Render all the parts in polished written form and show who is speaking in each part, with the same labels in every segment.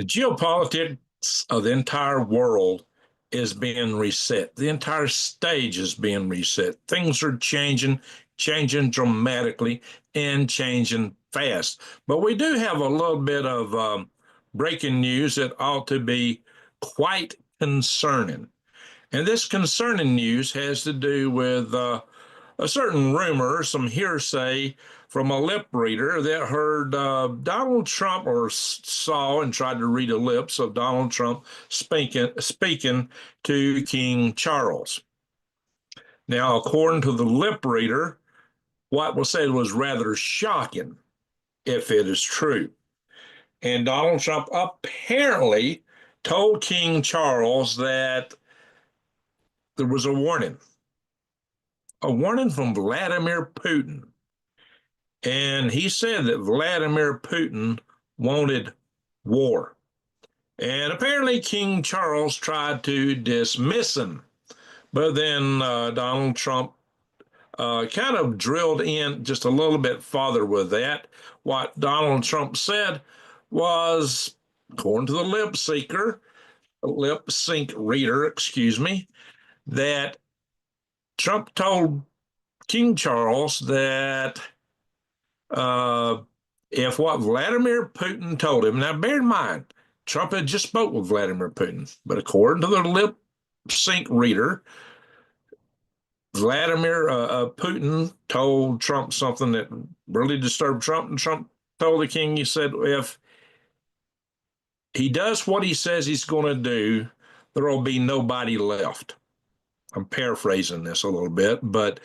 Speaker 1: The geopolitics of the entire world is being reset. The entire stage is being reset. Things are changing dramatically and changing fast. But we do have a little bit of breaking news that ought to be quite concerning. And this concerning news has to do with a certain rumor, some hearsay from a lip reader that heard Donald Trump or saw and tried to read the lips of Donald Trump speaking to King Charles. Now, according to the lip reader, what was said was rather shocking if it is true. And Donald Trump apparently told King Charles that there was a warning from Vladimir Putin. And he said that Vladimir Putin wanted war. And apparently King Charles tried to dismiss him. But then Donald Trump kind of drilled in just a little bit farther with that. What Donald Trump said was, according to the lip sync reader, excuse me, that Trump told King Charles that if what Vladimir Putin told him, now bear in mind, Trump had just spoke with Vladimir Putin, but according to the lip sync reader, Vladimir Putin told Trump something that really disturbed Trump, and Trump told the king, he said, if he does what he says he's going to do, there will be nobody left. I'm paraphrasing this a little bit, but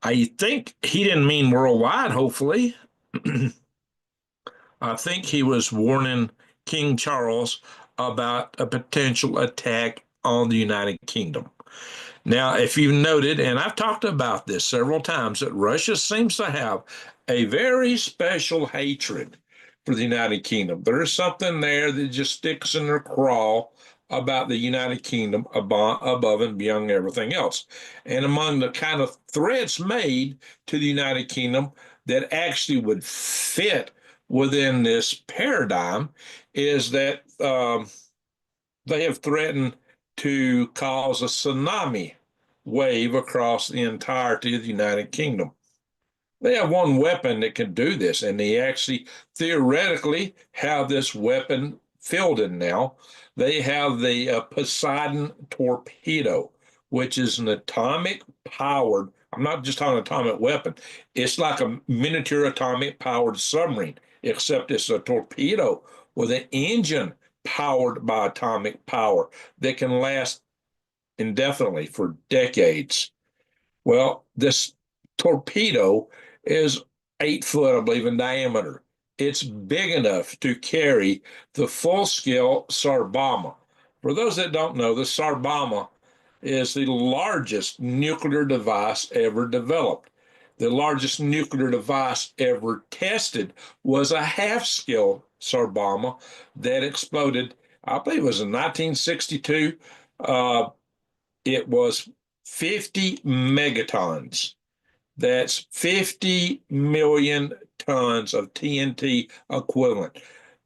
Speaker 1: I think he didn't mean worldwide, hopefully. I think he was warning King Charles about a potential attack on the United Kingdom. Now, if you've noted, and I've talked about this several times, that Russia seems to have a very special hatred for the United Kingdom. There is something there that just sticks in their craw about the United Kingdom above and beyond everything else. And among the kind of threats made to the United Kingdom that actually would fit within this paradigm is that they have threatened to cause a tsunami wave across the entirety of the United Kingdom. They have one weapon that can do this, and they actually theoretically have this weapon fielded now. They have the Poseidon torpedo, which is an atomic powered, I'm not just talking atomic weapon, it's like a miniature atomic powered submarine, except it's a torpedo with an engine powered by atomic power that can last indefinitely for decades. Well, this torpedo is 8 foot, I believe, in diameter. It's big enough to carry the full-scale Sarbama. For those that don't know, the Sarbama is the largest nuclear device ever developed. The largest nuclear device ever tested was a half-scale Sarbama that exploded, I believe it was in 1962. It was 50 megatons. That's 50 million tons of TNT equivalent.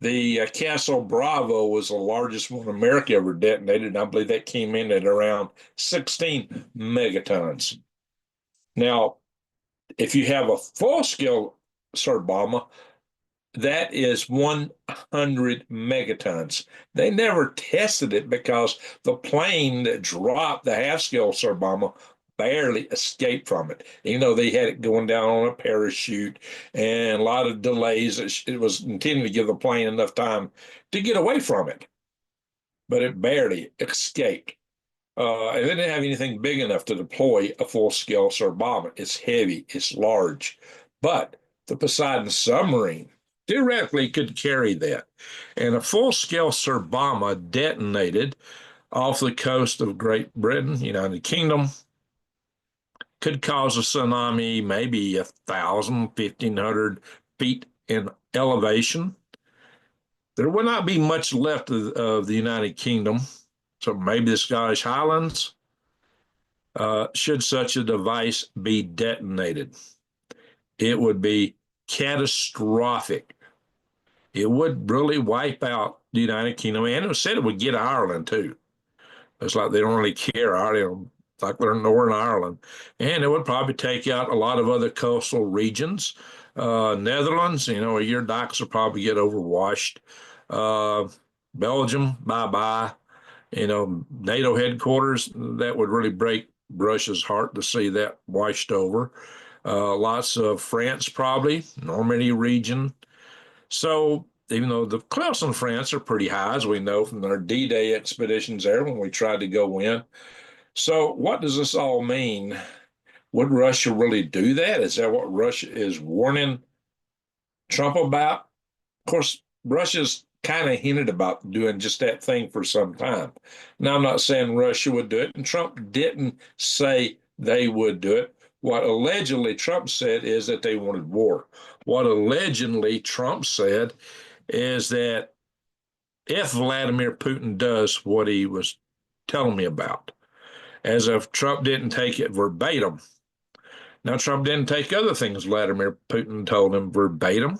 Speaker 1: The Castle Bravo was the largest one America ever detonated, and I believe that came in at around 16 megatons. Now, if you have a full-scale Sarbama, that is 100 megatons. They never tested it because the plane that dropped the half-scale Sarbama barely escaped from it. Even though they had it going down on a parachute and a lot of delays, it was intended to give the plane enough time to get away from it, but it barely escaped. And they didn't have anything big enough to deploy a full-scale Sarbama. It's heavy, it's large, but the Poseidon submarine theoretically could carry that. And a full-scale Sarbama detonated off the coast of Great Britain, United Kingdom, could cause a tsunami, maybe 1,000, 1,500 feet in elevation. There will not be much left of the United Kingdom, so maybe the Scottish Highlands, should such a device be detonated. It would be catastrophic. it would really wipe out the United Kingdom, and it was said it would get Ireland too. It's like they don't really care. Like they're Northern Ireland, and it would probably take out a lot of other coastal regions. Netherlands, your docks will probably get overwashed. Uh, Belgium, bye bye. NATO headquarters, that would really break Russia's heart to see that washed over. Lots of France, probably, Normandy region. So even though the cliffs in France are pretty high, as we know from our D-Day expeditions there when we tried to go in. So what does this all mean? Would Russia really do that? Is that what Russia is warning Trump about? Of course, Russia's kind of hinted about doing just that thing for some time. Now, I'm not saying Russia would do it, and Trump didn't say they would do it. What allegedly Trump said is that they wanted war. What allegedly Trump said is that if Vladimir Putin does what he was telling me about, as if Trump didn't take it verbatim. Now, Trump didn't take other things Vladimir Putin told him verbatim,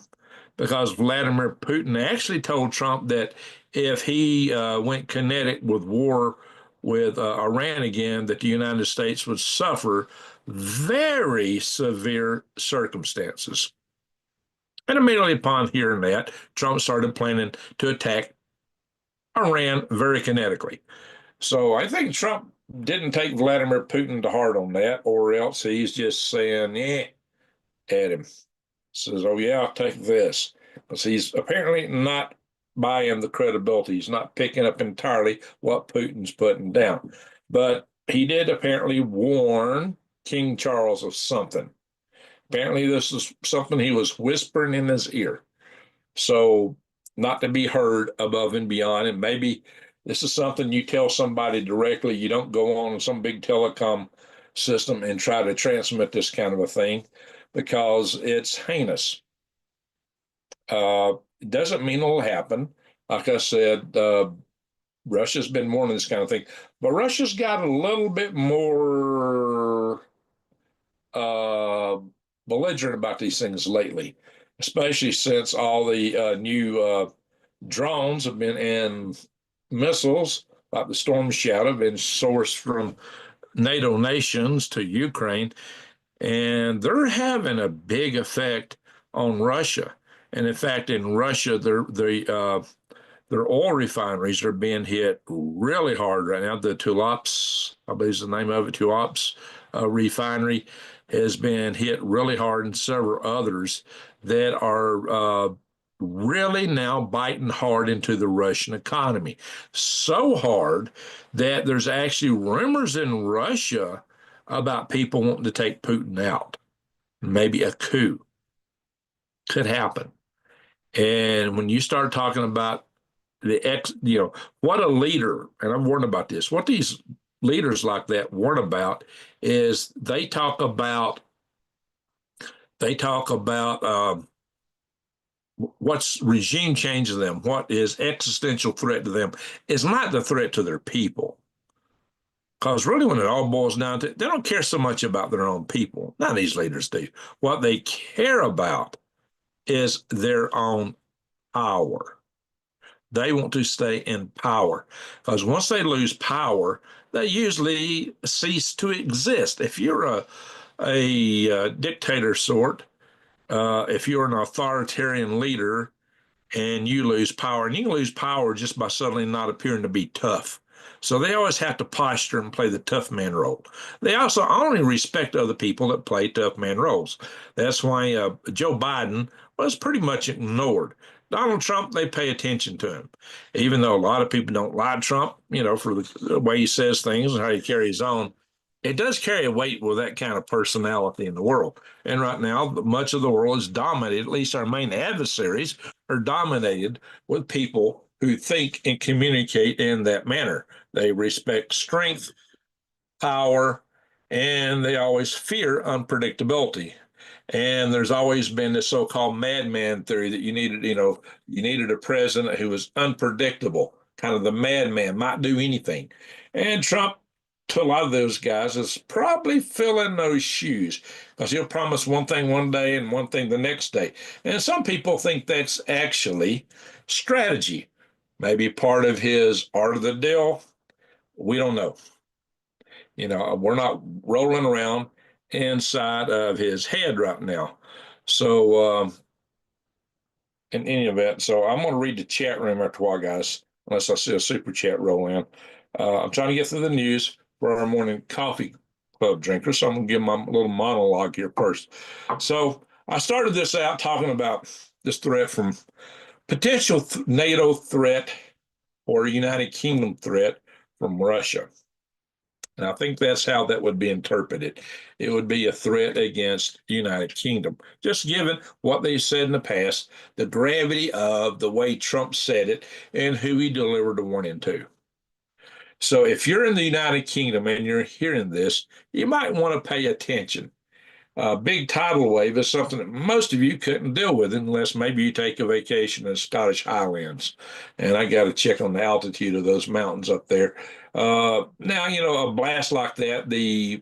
Speaker 1: because Vladimir Putin actually told Trump that if he went kinetic with war with Iran again, that the United States would suffer very severe circumstances. And immediately upon hearing that, Trump started planning to attack Iran very kinetically. So I think Trump didn't take Vladimir Putin to heart on that, or else he's just saying, yeah, at him. Says, oh, yeah, I'll take this. Because he's apparently not buying the credibility. He's not picking up entirely what Putin's putting down. But he did apparently warn King Charles of something. Apparently, this is something he was whispering in his ear. So, not to be heard above and beyond. And maybe this is something you tell somebody directly. You don't go on some big telecom system and try to transmit this kind of a thing, because it's heinous. It doesn't mean it'll happen. Like I said, Russia's been warning this kind of thing, but Russia's got a little bit more uh, belligerent about these things lately, especially since all the new drones have been and missiles like the Storm Shadow have been sourced from NATO nations to Ukraine, and they're having a big effect on Russia. And in fact, in Russia, their oil refineries are being hit really hard right now. The Tulops, I believe is the name of it, Tulops refinery has been hit really hard, and several others that are really now biting hard into the Russian economy. So hard that there's actually rumors in Russia about people wanting to take Putin out. Maybe a coup could happen. And when you start talking about what a leader, and I'm warned about this, what these leaders like that warn about is they talk about what's regime change to them, what is existential threat to them, is not the threat to their people. Because really, when it all boils down to it, they don't care so much about their own people. None of these leaders do. What they care about is their own power. They want to stay in power, because once they lose power, they usually cease to exist. If you're a dictator sort, if you're an authoritarian leader and you lose power, and you can lose power just by suddenly not appearing to be tough. So they always have to posture and play the tough man role. They also only respect other people that play tough man roles. That's why Joe Biden was pretty much ignored. Donald Trump, they pay attention to him, even though a lot of people don't like Trump, for the way he says things and how he carries on. It does carry a weight with that kind of personality in the world. And right now, much of the world is dominated, at least our main adversaries are dominated with people who think and communicate in that manner. They respect strength, power, and they always fear unpredictability. And there's always been this so-called madman theory that you needed a president who was unpredictable, kind of the madman, might do anything. And Trump to a lot of those guys is probably filling those shoes because he'll promise one thing one day and one thing the next day. And some people think that's actually strategy, maybe part of his art of the deal. We don't know. We're not rolling around inside of his head right now. So, in any event, so I'm going to read the chat room after a while, guys, unless I see a super chat roll in. I'm trying to get through the news for our morning coffee club drinkers, so I'm going to give my little monologue here first. So I started this out talking about this threat from potential NATO threat or United Kingdom threat from Russia. And I think that's how that would be interpreted. It would be a threat against the United Kingdom, just given what they said in the past, the gravity of the way Trump said it, and who he delivered the warning to. So if you're in the United Kingdom and you're hearing this, you might want to pay attention. A big tidal wave is something that most of you couldn't deal with unless maybe you take a vacation in the Scottish Highlands. And I got to check on the altitude of those mountains up there. Now, a blast like that, the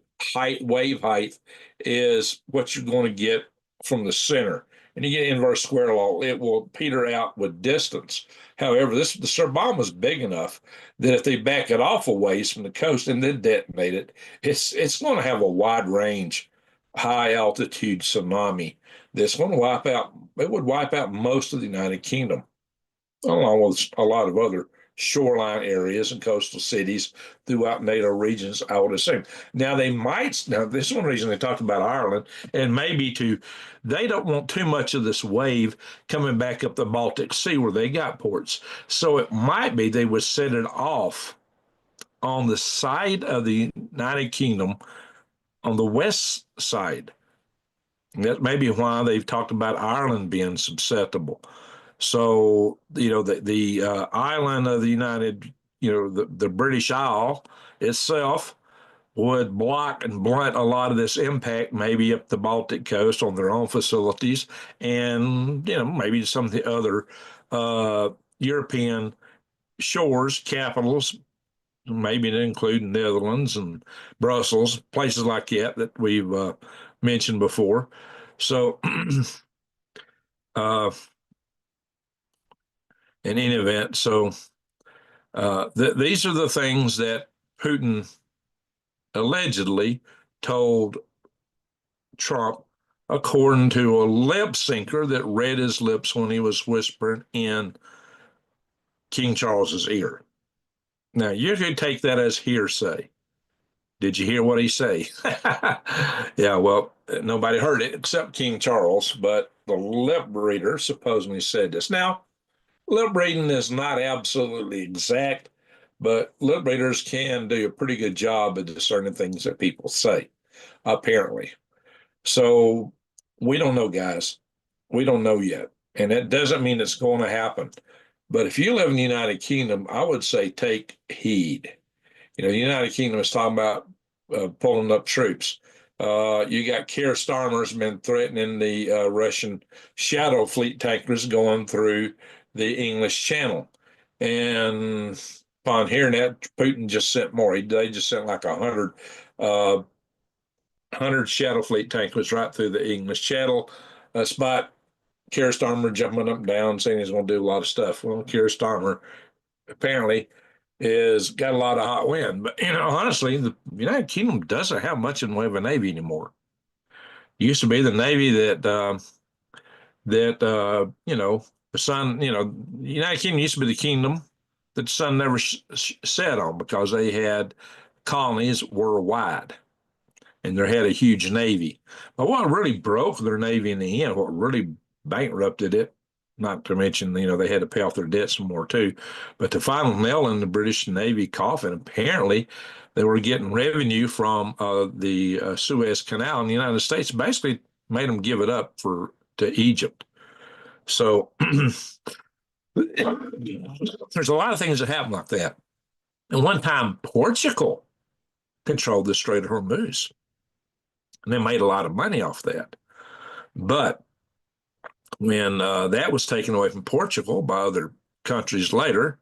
Speaker 1: wave height is what you're going to get from the center. And you get inverse square law, it will peter out with distance. However, the Sir bomb was big enough that if they back it off a ways from the coast and then detonate it, it's going to have a wide range high altitude tsunami that's going to wipe out most of the United Kingdom, along with a lot of other shoreline areas and coastal cities throughout NATO regions, I would assume. Now, this is one reason they talked about Ireland, and they don't want too much of this wave coming back up the Baltic Sea where they got ports. So it might be they would set it off on the side of the United Kingdom on the west side. That may be why they've talked about Ireland being susceptible. So, the island of the United, the British Isle itself would block and blunt a lot of this impact, maybe up the Baltic coast on their own facilities, and, maybe some of the other European shores, capitals, maybe to include Netherlands and Brussels, places like that we've mentioned before. So, in any event, these are the things that Putin allegedly told Trump, according to a lip syncer that read his lips when he was whispering in King Charles's ear. Now, you could take that as hearsay. Did you hear what he say? Yeah, well, nobody heard it except King Charles, but the lip reader supposedly said this. Now, lip reading is not absolutely exact, but lip readers can do a pretty good job of discerning things that people say, apparently. So we don't know, guys. We don't know yet. And that doesn't mean it's going to happen. But if you live in the United Kingdom, I would say take heed. The United Kingdom is talking about pulling up troops. You got Keir Starmer's been threatening the Russian shadow fleet tankers going through the English Channel. And upon hearing that, Putin just sent more. They just sent like 100 shadow fleet tankers right through the English Channel. Spot Keir Starmer jumping up and down, saying he's going to do a lot of stuff. Well, Keir Starmer apparently is got a lot of hot wind. But, honestly, the United Kingdom doesn't have much in the way of a navy anymore. It used to be the navy the sun, the United Kingdom used to be the kingdom that the sun never set on because they had colonies worldwide and they had a huge navy. But what really broke their navy in the end, what really bankrupted it, not to mention, they had to pay off their debts some more too. But the final nail in the British Navy coffin, apparently, they were getting revenue from the Suez Canal, and the United States basically made them give it up to Egypt. So there's a lot of things that happen like that. And one time, Portugal controlled the Strait of Hormuz, and they made a lot of money off that. But when that was taken away from Portugal by other countries later,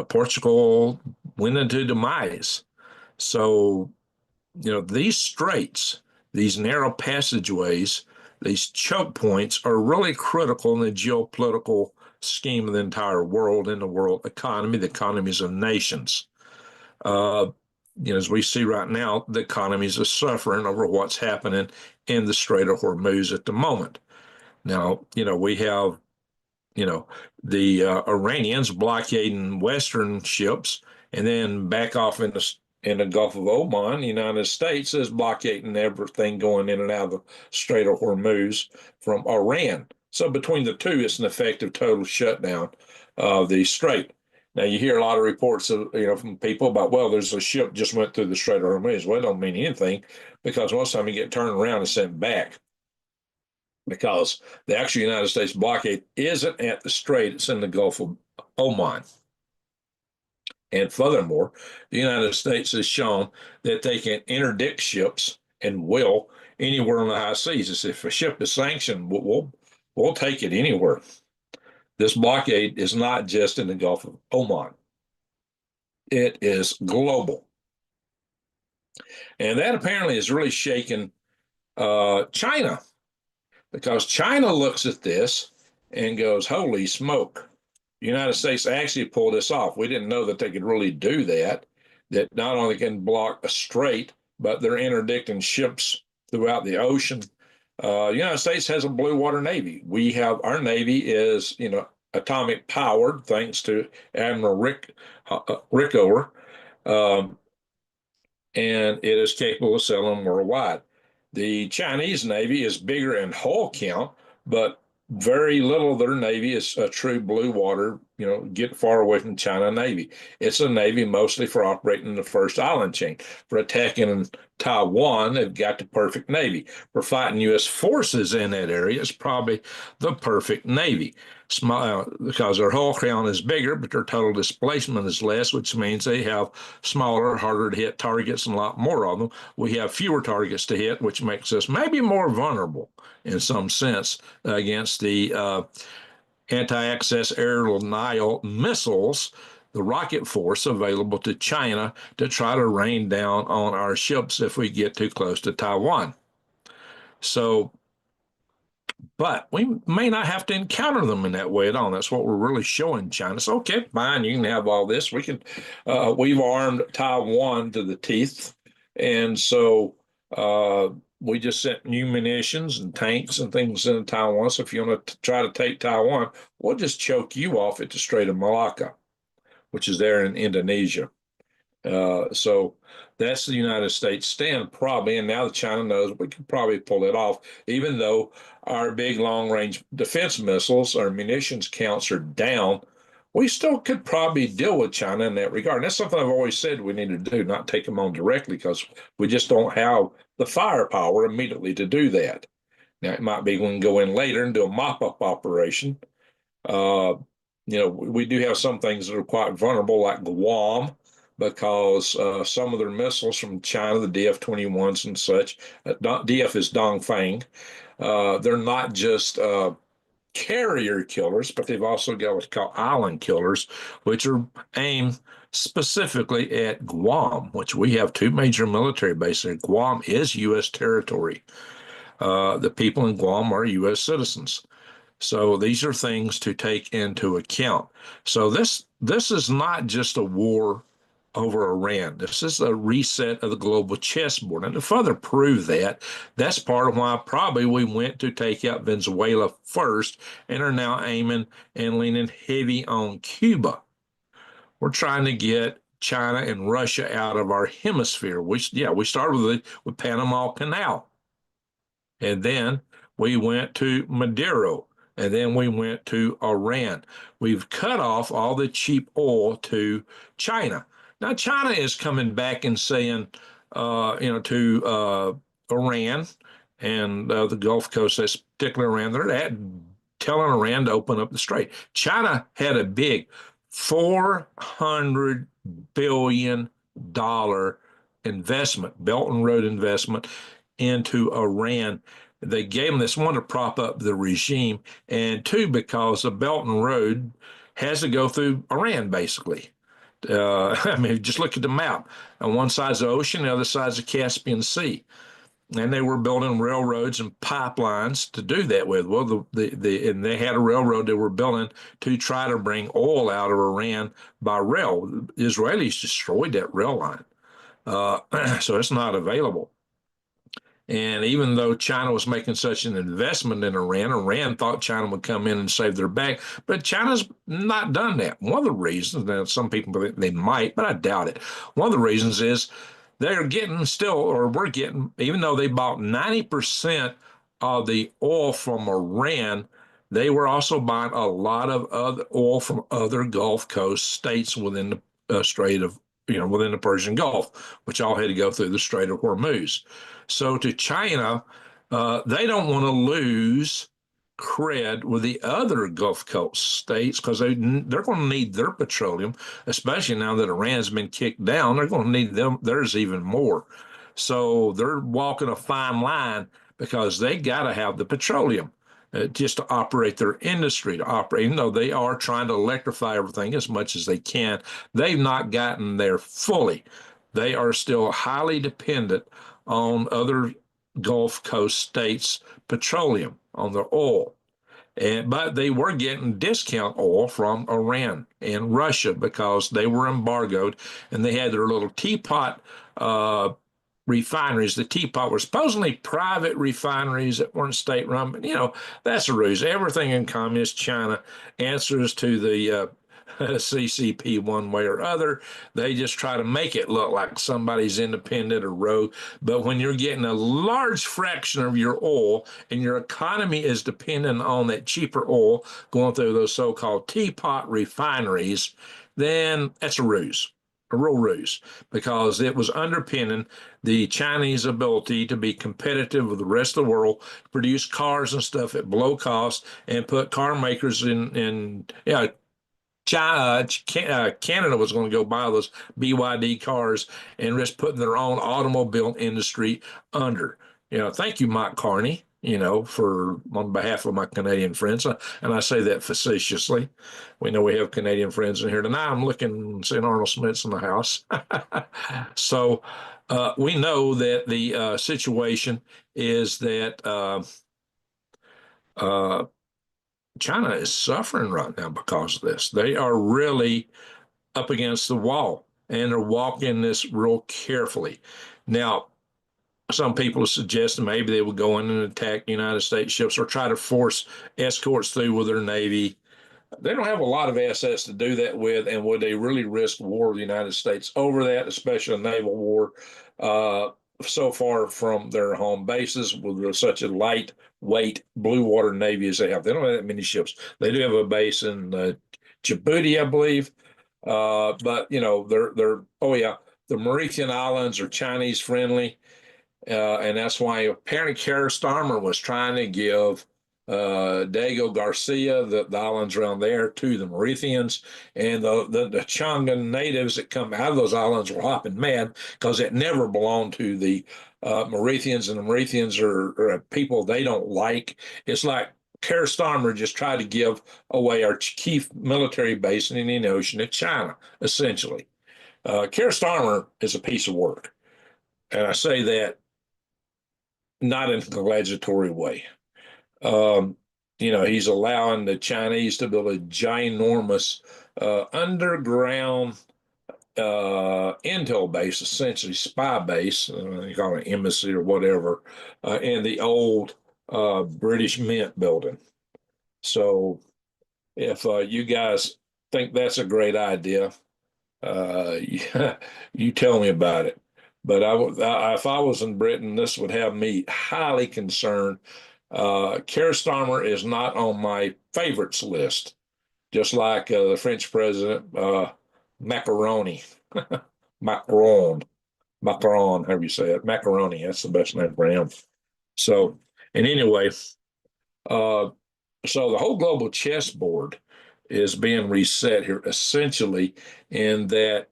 Speaker 1: Portugal went into demise. So, these straits, these narrow passageways, these choke points are really critical in the geopolitical scheme of the entire world and the world economy, the economies of nations. Uh, as we see right now, the economies are suffering over what's happening in the Strait of Hormuz at the moment. Now, we have the Iranians blockading Western ships, and then back off in the Gulf of Oman, the United States is blockading everything going in and out of the Strait of Hormuz from Iran. So between the two, it's an effective total shutdown of the strait. Now you hear a lot of reports of, from people about, well, there's a ship just went through the Strait of Hormuz. Well, it don't mean anything because most time you get turned around and sent back because the actual United States blockade isn't at the strait, it's in the Gulf of Oman. And furthermore, the United States has shown that they can interdict ships and will anywhere on the high seas. If a ship is sanctioned, we'll take it anywhere. This blockade is not just in the Gulf of Oman. It is global. And that apparently has really shaken China, because China looks at this and goes, holy smoke. The United States actually pulled this off. We didn't know that they could really do that, that not only can block a strait, but they're interdicting ships throughout the ocean. The United States has a blue water navy. Our navy is, atomic powered, thanks to Admiral Rickover, and it is capable of sailing worldwide. The Chinese Navy is bigger in hull count, but very little of their Navy is a true blue water, get far away from China Navy. It's a Navy mostly for operating the first island chain. For attacking in Taiwan, they've got the perfect Navy. For fighting U.S. forces in that area, it's probably the perfect Navy. Because their hull count is bigger, but their total displacement is less, which means they have smaller, harder to hit targets and a lot more of them. We have fewer targets to hit, which makes us maybe more vulnerable in some sense against the anti-access air denial missiles, the rocket force available to China to try to rain down on our ships if we get too close to Taiwan. So, but we may not have to encounter them in that way at all. That's what we're really showing China. So, okay, fine, you can have all this. We've armed Taiwan to the teeth. And so we just sent new munitions and tanks and things into Taiwan. So if you want to try to take Taiwan, we'll just choke you off at the Strait of Malacca, which is there in Indonesia. So that's the United States stand probably, and now that China knows we can probably pull it off, even though our big long-range defense missiles, our munitions counts are down. We still could probably deal with China in that regard. And that's something I've always said we need to do, not take them on directly, because we just don't have the firepower immediately to do that. Now, it might be we can go in later and do a mop-up operation. We do have some things that are quite vulnerable, like Guam, because some of their missiles from China, the DF-21s and such, DF is Dongfang, they're not just carrier killers, but they've also got what's called island killers, which are aimed specifically at Guam, which we have two major military bases. Guam is U.S. territory. The people in Guam are U.S. citizens. So these are things to take into account. So this is not just a war over Iran. This is a reset of the global chessboard. And to further prove that, that's part of why probably we went to take out Venezuela first and are now aiming and leaning heavy on Cuba. We're trying to get China and Russia out of our hemisphere. We started with Panama Canal. And then we went to Maduro. And then we went to Iran. We've cut off all the cheap oil to China. Now, China is coming back and saying, to Iran and the Gulf Coast, that's particularly Iran, they're telling Iran to open up the strait. China had a big $400 billion investment, Belt and Road investment into Iran. They gave them this, one, to prop up the regime, and two, because the Belt and Road has to go through Iran, basically. I mean, just look at the map. On one side's the ocean, the other side's the Caspian Sea. And they were building railroads and pipelines to do that with. Well, and they had a railroad they were building to try to bring oil out of Iran by rail. The Israelis destroyed that rail line, so it's not available. And even though China was making such an investment in Iran, Iran thought China would come in and save their back. But China's not done that. One of the reasons, that some people think they might, but I doubt it. One of the reasons is they're getting still, or we're getting, even though they bought 90% of the oil from Iran, they were also buying a lot of other oil from other Gulf Coast states within the Strait of, within the Persian Gulf, which all had to go through the Strait of Hormuz. So to China, they don't want to lose cred with the other Gulf Coast states because they're going to need their petroleum, especially now that Iran's been kicked down. They're going to need theirs even more. So they're walking a fine line because they got to have the petroleum. Just to operate their industry, to operate, they are trying to electrify everything as much as they can. They've not gotten there fully. They are still highly dependent on other Gulf Coast states' petroleum, on their oil. But they were getting discount oil from Iran and Russia because they were embargoed, and they had their little teapot refineries. The teapot were supposedly private refineries that weren't state run, but that's a ruse. Everything in communist China answers to the CCP one way or other. They just try to make it look like somebody's independent or rogue. But when you're getting a large fraction of your oil and your economy is dependent on that cheaper oil going through those so-called teapot refineries, then that's a ruse. A real ruse, because it was underpinning the Chinese ability to be competitive with the rest of the world, produce cars and stuff at below cost, and put car makers in China, Canada was going to go buy those BYD cars and risk putting their own automobile industry under. Thank you, Mike Carney, for on behalf of my Canadian friends. And I say that facetiously. We know we have Canadian friends in here tonight. I'm looking, seeing Arnold Smith's in the house. So we know that the situation is that China is suffering right now because of this. They are really up against the wall, and they're walking this real carefully. Now, some people are suggesting maybe they would go in and attack United States ships or try to force escorts through with their Navy. They don't have a lot of assets to do that with, and would they really risk war with the United States over that, especially a naval war, so far from their home bases with such a lightweight blue water Navy as they have? They don't have that many ships. They do have a base in Djibouti, I believe, but they're oh yeah, the Mauritian Islands are Chinese friendly. And that's why apparently Keir Starmer was trying to give Diego Garcia, the islands around there, to the Mauritians. And the Tongan natives that come out of those islands were hopping mad because it never belonged to the Mauritians, and the Mauritians are people they don't like. It's like Keir Starmer just tried to give away our chief military base in the Indian Ocean to China, essentially. Keir Starmer is a piece of work. And I say that not in a congratulatory way. He's allowing the Chinese to build a ginormous underground intel base, essentially spy base, you call it embassy or whatever, in the old British Mint building. So if you guys think that's a great idea, you tell me about it. But if I was in Britain, this would have me highly concerned. Keir Starmer is not on my favorites list, just like the French president, Macaroni, Macron, however you say it, Macaroni. That's the best name for him. So, and anyway, so the whole global chessboard is being reset here, essentially, in that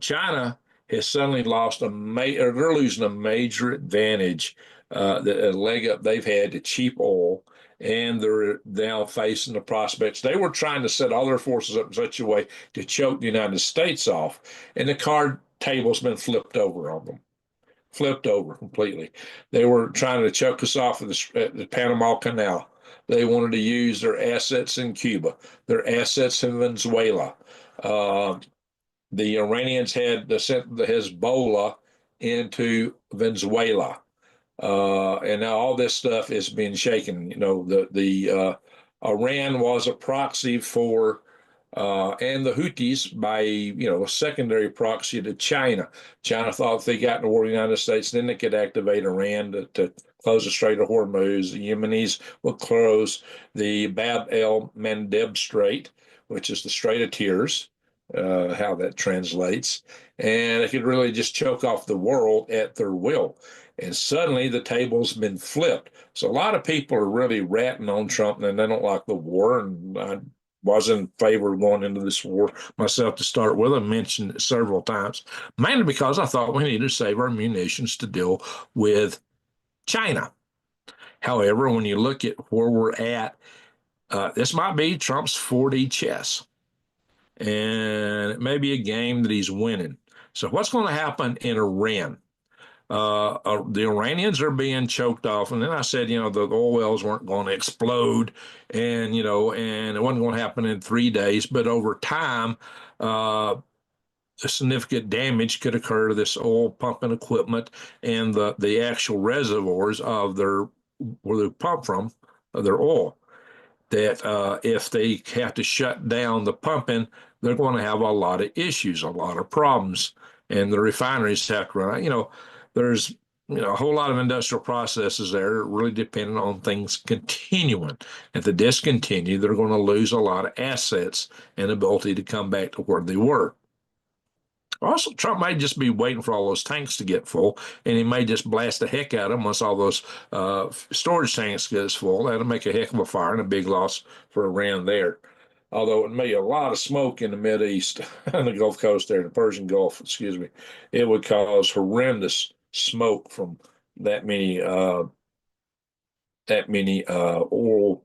Speaker 1: China has suddenly lost or they're losing a major advantage, a leg up they've had to cheap oil, and they're now facing the prospects. They were trying to set all their forces up in such a way to choke the United States off, and the card table's been flipped over on them, flipped over completely. They were trying to choke us off at the Panama Canal. They wanted to use their assets in Cuba, their assets in Venezuela. Uh, the Iranians had sent the Hezbollah into Venezuela. And now all this stuff is being shaken. You know, the Iran was a proxy for and the Houthis by a secondary proxy to China. China thought if they got in the war with the United States, then they could activate Iran to close the Strait of Hormuz. The Yemenis would close the Bab el Mandeb Strait, which is the Strait of Tears, how that translates, and they could really just choke off the world at their will. And suddenly the table's been flipped. So a lot of people are really ratting on Trump and they don't like the war. And I was in favor of going into this war myself to start with. I mentioned it several times, mainly because I thought we needed to save our munitions to deal with China. However, when you look at where we're at, this might be Trump's 4D chess, and it may be a game that he's winning. So what's going to happen in Iran? The Iranians are being choked off, and then I said, the oil wells weren't going to explode, and and it wasn't going to happen in 3 days, but over time, significant damage could occur to this oil pumping equipment and the actual reservoirs of where they pump from their oil. That if they have to shut down the pumping, they're going to have a lot of issues, a lot of problems, and the refineries have to run. There's a whole lot of industrial processes there, really dependent on things continuing. If they discontinue, they're going to lose a lot of assets and ability to come back to where they were. Also, Trump might just be waiting for all those tanks to get full, and he may just blast the heck out of them once all those storage tanks gets full. That'll make a heck of a fire and a big loss for Iran there. Although it may be a lot of smoke in the Mideast, on the Gulf Coast there, the Persian Gulf, excuse me, it would cause horrendous smoke from that many oil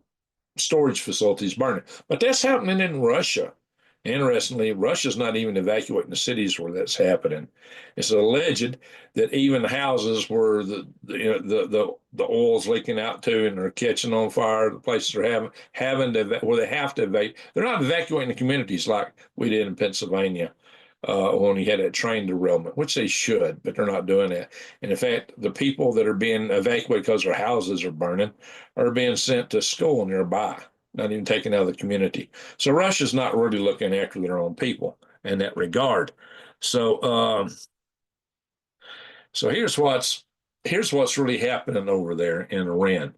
Speaker 1: storage facilities burning. But that's happening in Russia. Interestingly, Russia's not even evacuating the cities where that's happening. It's alleged that even houses where the oil's leaking out to and they're catching on fire, the places are having to where they have to evacuate. They're not evacuating the communities like we did in Pennsylvania when we had that train derailment, which they should, but they're not doing that. And in fact, the people that are being evacuated because their houses are burning are being sent to school nearby, not even taken out of the community. So Russia's not really looking after their own people in that regard. So here's what's really happening over there in Iran.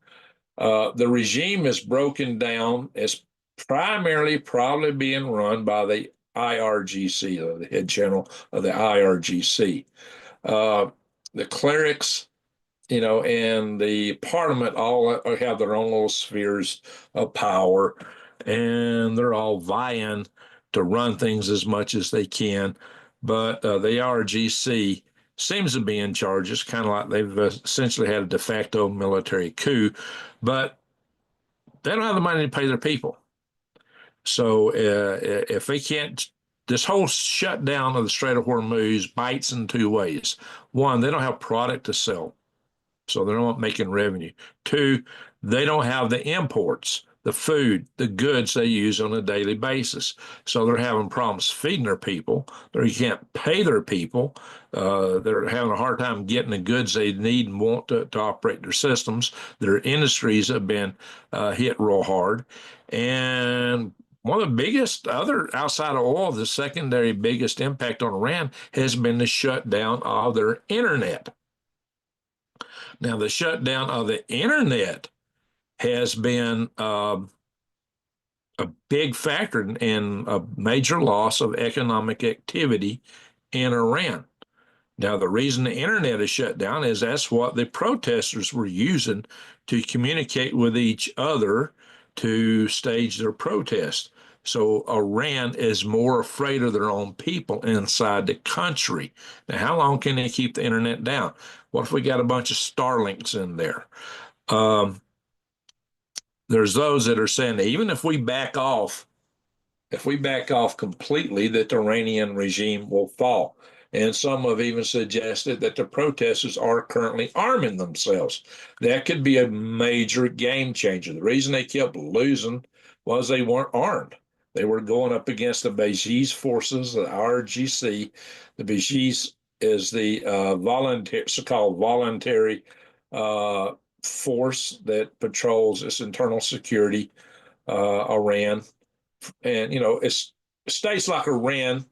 Speaker 1: The regime is broken down. It's primarily probably being run by the IRGC, or the head general of the IRGC. The clerics, and the parliament all have their own little spheres of power, and they're all vying to run things as much as they can. But the IRGC seems to be in charge. It's kind of like they've essentially had a de facto military coup, but they don't have the money to pay their people. So if they can't, this whole shutdown of the Strait of Hormuz bites in two ways. One, they don't have product to sell, so they're not making revenue. Two, they don't have the imports, the food, the goods they use on a daily basis. So they're having problems feeding their people. They can't pay their people. They're having a hard time getting the goods they need and want to operate their systems. Their industries have been hit real hard. And one of the biggest other outside of oil, the secondary biggest impact on Iran has been the shutdown of their internet. Now, the shutdown of the internet has been a big factor in a major loss of economic activity in Iran. Now, the reason the internet is shut down is that's what the protesters were using to communicate with each other to stage their protest. So Iran is more afraid of their own people inside the country. Now, how long can they keep the internet down? What if we got a bunch of Starlinks in there? there's those that are saying that even if we back off completely, that the Iranian regime will fall. And some have even suggested that the protesters are currently arming themselves. That could be a major game changer. The reason they kept losing was they weren't armed. They were going up against the Basij's forces, the RGC. The Basij is the so-called voluntary uh, force that patrols its internal security, Iran. And it's states like Iran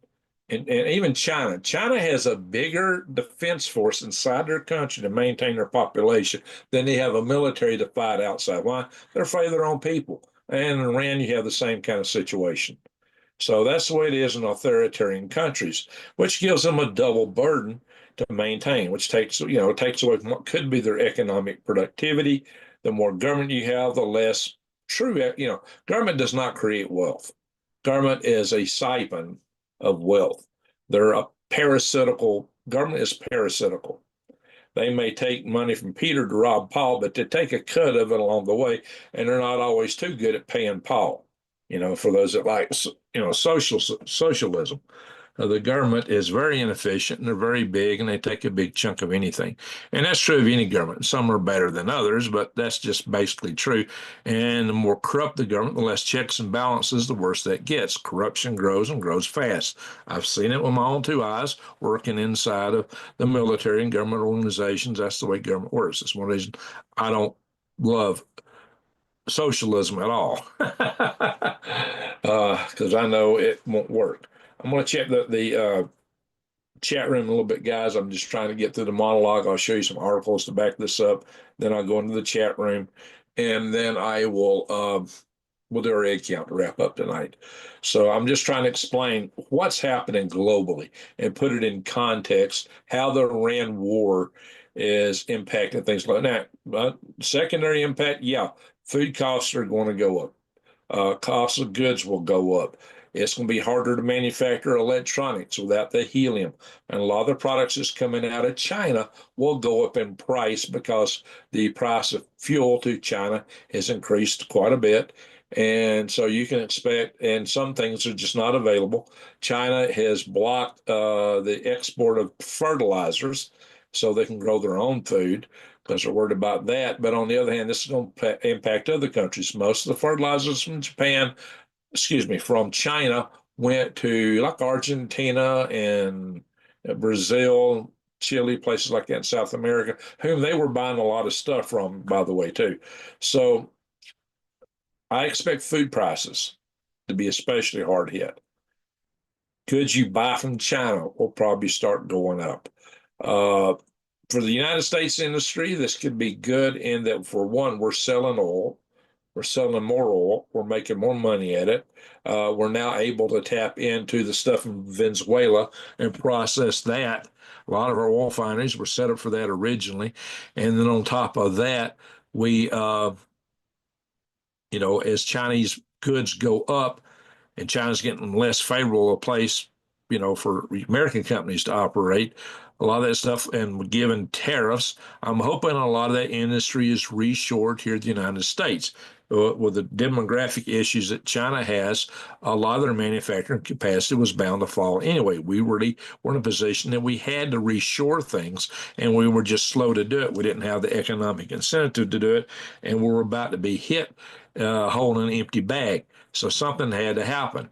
Speaker 1: and even China. China has a bigger defense force inside their country to maintain their population than they have a military to fight outside. Why? They're afraid of their own people. And in Iran, you have the same kind of situation. So that's the way it is in authoritarian countries, which gives them a double burden to maintain, which takes away from what could be their economic productivity. The more government you have, the less true. Government does not create wealth. Government is a siphon of wealth. Government is parasitical. They may take money from Peter to rob Paul, but they take a cut of it along the way, and they're not always too good at paying Paul. For those that like, socialism. The government is very inefficient and they're very big and they take a big chunk of anything. And that's true of any government. Some are better than others, but that's just basically true. And the more corrupt the government, the less checks and balances, the worse that gets. Corruption grows and grows fast. I've seen it with my own two eyes working inside of the military and government organizations. That's the way government works. It's one reason I don't love socialism at all because I know it won't work. I'm going to check the chat room a little bit, guys. I'm just trying to get through the monologue. I'll show you some articles to back this up. Then I'll go into the chat room, and then I will we'll do our egg count to wrap up tonight. So I'm just trying to explain what's happening globally and put it in context, how the Iran war is impacting things like that. But secondary impact, yeah, food costs are going to go up. Costs of goods will go up. It's going to be harder to manufacture electronics without the helium. And a lot of the products that's coming out of China will go up in price because the price of fuel to China has increased quite a bit. And so you can expect, and some things are just not available. China has blocked the export of fertilizers so they can grow their own food because they're worried about that. But on the other hand, this is going to impact other countries. Most of the fertilizers from China went to like Argentina and Brazil, Chile, places like that in South America, whom they were buying a lot of stuff from, by the way, too. So I expect food prices to be especially hard hit. Goods you buy from China will probably start going up. For the United States industry, this could be good in that, for one, we're selling oil. We're selling more oil. We're making more money at it. We're now able to tap into the stuff in Venezuela and process that. A lot of our oil refineries were set up for that originally. And then on top of that, we, as Chinese goods go up and China's getting less favorable a place, for American companies to operate, a lot of that stuff, and given tariffs, I'm hoping a lot of that industry is reshored here in the United States. With the demographic issues that China has, a lot of their manufacturing capacity was bound to fall anyway. We really were in a position that we had to reshore things, and we were just slow to do it. We didn't have the economic incentive to do it, and we were about to be hit holding an empty bag. So something had to happen.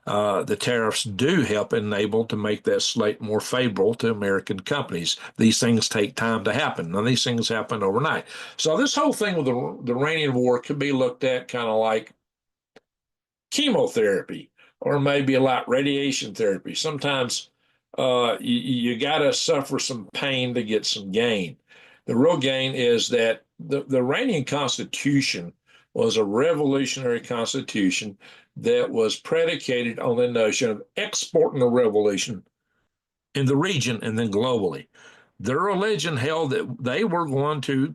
Speaker 1: The tariffs do help enable to make that slate more favorable to American companies. These things take time to happen. None of these things happen overnight. So this whole thing with the Iranian war could be looked at kind of like chemotherapy or maybe like radiation therapy. Sometimes you got to suffer some pain to get some gain. The real gain is that the Iranian Constitution was a revolutionary constitution that was predicated on the notion of exporting the revolution in the region and then globally. Their religion held that they were going to,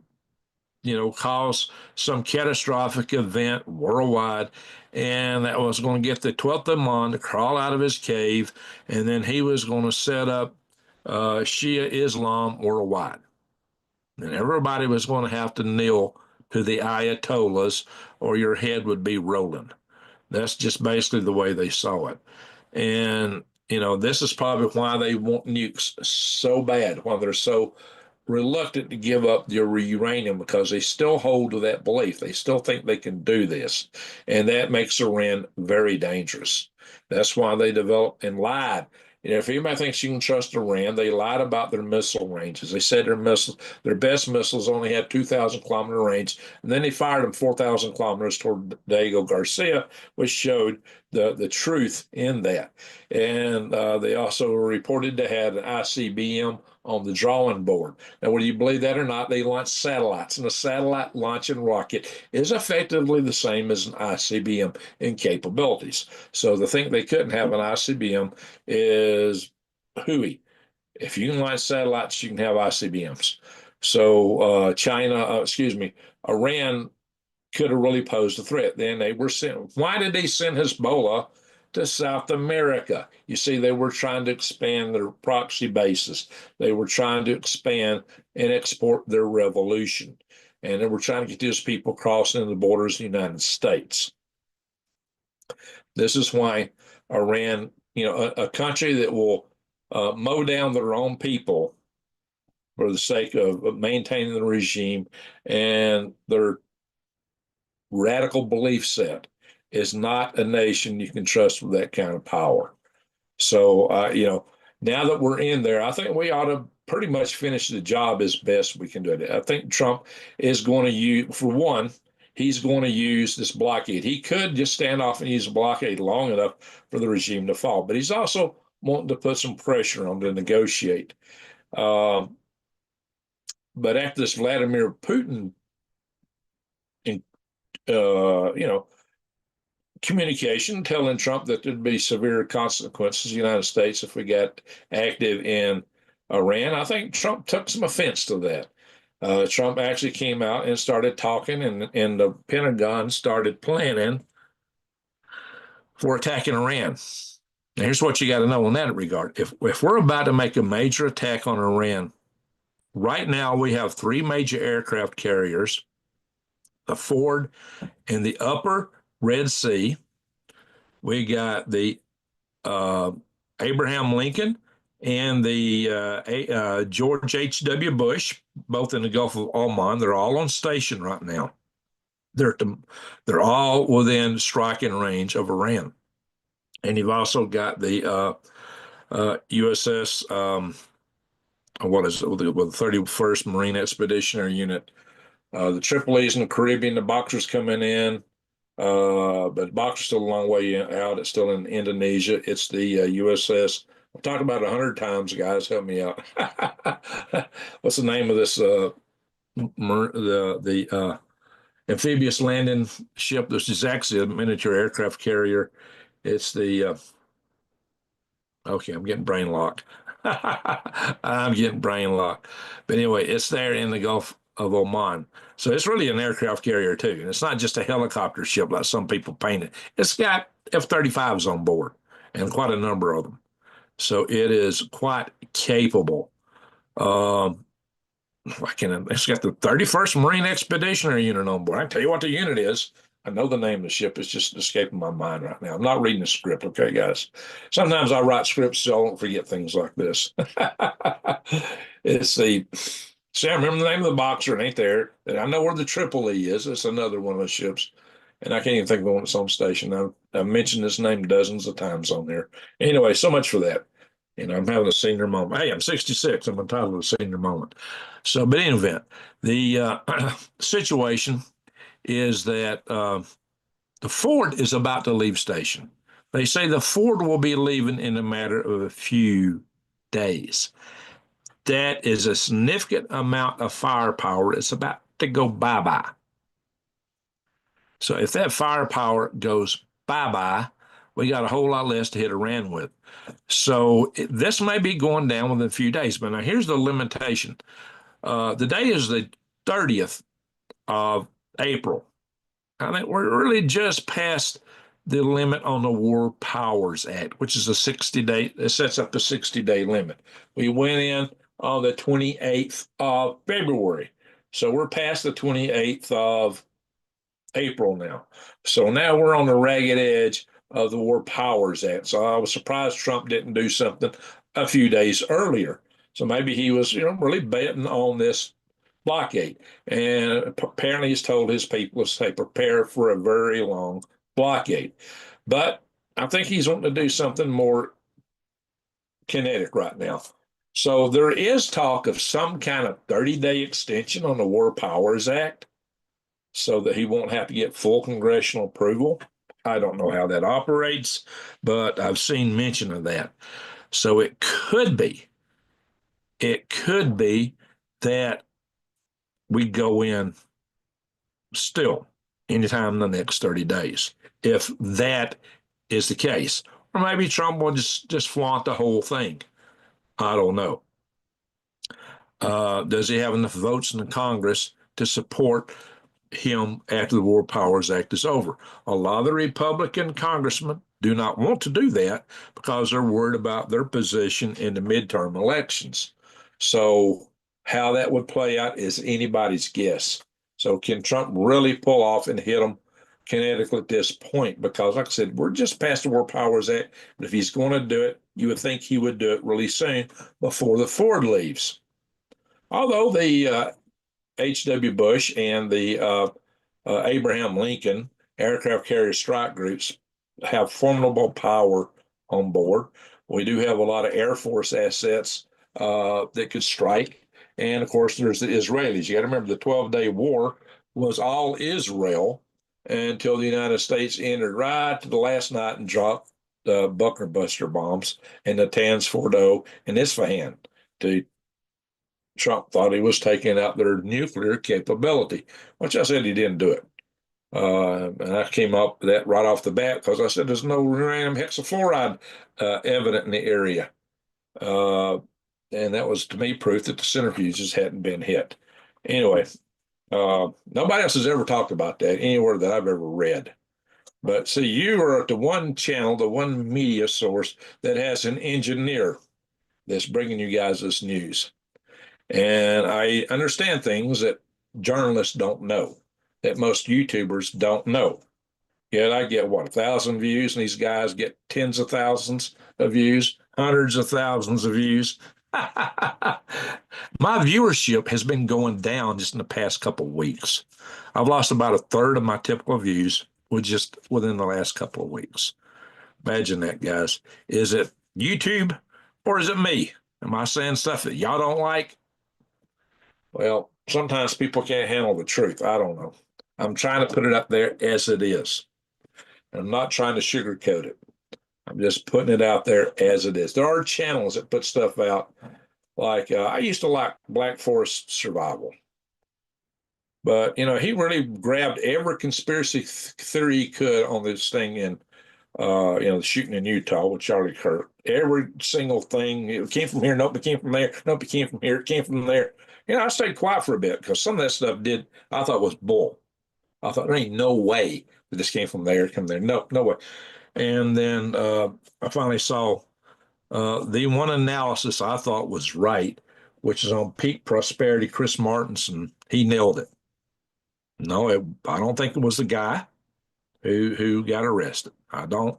Speaker 1: cause some catastrophic event worldwide, and that was going to get the 12th Imam to crawl out of his cave, and then he was going to set up Shia Islam worldwide. And everybody was going to have to kneel to the Ayatollahs or your head would be rolling. That's just basically the way they saw it. And, this is probably why they want nukes so bad, why they're so reluctant to give up their uranium, because they still hold to that belief. They still think they can do this. And that makes Iran very dangerous. That's why they developed and lied. If anybody thinks you can trust Iran, they lied about their missile ranges. They said their best missiles only had 2,000-kilometer range, and then they fired them 4,000 kilometers toward Diego Garcia, which showed the truth in that. And they also reported to have an ICBM on the drawing board. Now, whether you believe that or not, they launch satellites, and a satellite launching rocket is effectively the same as an ICBM in capabilities. So to think they couldn't have an ICBM is hooey. If you can launch satellites, you can have ICBMs. So Iran could have really posed a threat. Then they were sent. Why did they send Hezbollah to South America? You see, they were trying to expand their proxy bases. They were trying to expand and export their revolution. And they were trying to get these people crossing the borders of the United States. This is why Iran, a country that will mow down their own people for the sake of maintaining the regime and their radical belief set, is not a nation you can trust with that kind of power. So, now that we're in there, I think we ought to pretty much finish the job as best we can do it. I think Trump is going to use, for one, he's going to use this blockade. He could just stand off and use a blockade long enough for the regime to fall, but he's also wanting to put some pressure on to negotiate. But after this Vladimir Putin, communication telling Trump that there'd be severe consequences in the United States if we got active in Iran, I think Trump took some offense to that. Trump actually came out and started talking, and the Pentagon started planning for attacking Iran. Now, here's what you got to know in that regard. If we're about to make a major attack on Iran, right now we have three major aircraft carriers, the Ford in the upper Red Sea. We got the Abraham Lincoln and the George H.W. Bush, both in the Gulf of Oman. They're all on station right now. They're all within striking range of Iran. And you've also got the USS, what is it, with the 31st Marine Expeditionary Unit. The Tripoli's in the Caribbean, the Boxer's coming in. But Boxer's still a long way out. It's still in Indonesia. It's the USS. I've talked about it 100 times, guys. Help me out. What's the name of this? The amphibious landing ship. This is actually a miniature aircraft carrier. It's the. Okay, I'm getting brain locked. I'm getting brain locked. But anyway, it's there in the Gulf of Oman. So it's really an aircraft carrier too. And it's not just a helicopter ship like some people paint it. It's got F-35s on board and quite a number of them. So it is quite capable. It's got the 31st Marine Expeditionary Unit on board. I can tell you what the unit is. I know the name of the ship. It's just escaping my mind right now. I'm not reading the script, okay, guys? Sometimes I write scripts so I don't forget things like this. It's the See, I remember the name of the Boxer. It ain't there. And I know where the Tripoli is. It's another one of the ships. And I can't even think of one that's on station. I've mentioned this name dozens of times on there. Anyway, so much for that. I'm having a senior moment. Hey, I'm 66. I'm entitled to a senior moment. So, but in any event, the situation is that the Ford is about to leave station. They say the Ford will be leaving in a matter of a few days. That is a significant amount of firepower. It's about to go bye-bye. So if that firepower goes bye-bye, we got a whole lot less to hit Iran with. So this may be going down within a few days. But now here's the limitation. The day is the 30th of April. I think we're really just past the limit on the War Powers Act, which is a 60-day, it sets up a 60-day limit. We went in on the 28th of February. So we're past the 28th of April now. So now we're on the ragged edge of the War Powers Act. So I was surprised Trump didn't do something a few days earlier. So maybe he was, really betting on this blockade. And apparently he's told his people to say, prepare for a very long blockade. But I think he's wanting to do something more kinetic right now. So there is talk of some kind of 30-day extension on the War Powers Act so that he won't have to get full congressional approval. I don't know how that operates, but I've seen mention of that. So it could be that we go in still anytime in the next 30 days, if that is the case. Or maybe Trump will just flaunt the whole thing. I don't know. Does he have enough votes in the Congress to support him after the War Powers Act is over? A lot of the Republican congressmen do not want to do that because they're worried about their position in the midterm elections. So how that would play out is anybody's guess. So can Trump really pull off and hit them kinetically at this point? Because like I said, we're just past the War Powers Act. But if he's going to do it, you would think he would do it really soon before the Ford leaves. Although the H.W. Bush and the Abraham Lincoln aircraft carrier strike groups have formidable power on board. We do have a lot of Air Force assets that could strike. And of course, there's the Israelis. You got to remember the 12-day war was all Israel until the United States entered right to the last night and dropped the bunker buster bombs in the Tans Fordo and Isfahan to Trump thought he was taking out their nuclear capability, which I said he didn't do it. And I came up with that right off the bat because I said there's no uranium hexafluoride evident in the area. And that was, to me, proof that the centrifuges hadn't been hit. Anyway, nobody else has ever talked about that anywhere that I've ever read. But see, you are at the one channel, the one media source that has an engineer that's bringing you guys this news. And I understand things that journalists don't know, that most YouTubers don't know. Yet I get, 1,000 views, and these guys get tens of thousands of views, hundreds of thousands of views. My viewership has been going down just in the past couple of weeks. I've lost about a third of my typical views just within the last couple of weeks. Imagine that, guys. Is it YouTube or is it me? Am I saying stuff that y'all don't like? Well, sometimes people can't handle the truth. I don't know. I'm trying to put it up there as it is. I'm not trying to sugarcoat it. I'm just putting it out there as it is. There are channels that put stuff out. Like I used to like Black Forest Survival. But, he really grabbed every conspiracy theory he could on this thing in, the shooting in Utah with Charlie Kirk. Every single thing, it came from here, nope, it came from there, nope, it came from here, it came from there. I stayed quiet for a bit because some of that stuff I thought was bull. I thought there ain't no way that this came from there, come there. No, no way. And then I finally saw the one analysis I thought was right, which is on peak prosperity. Chris Martenson, he nailed it. No, I don't think it was the guy who got arrested. I don't.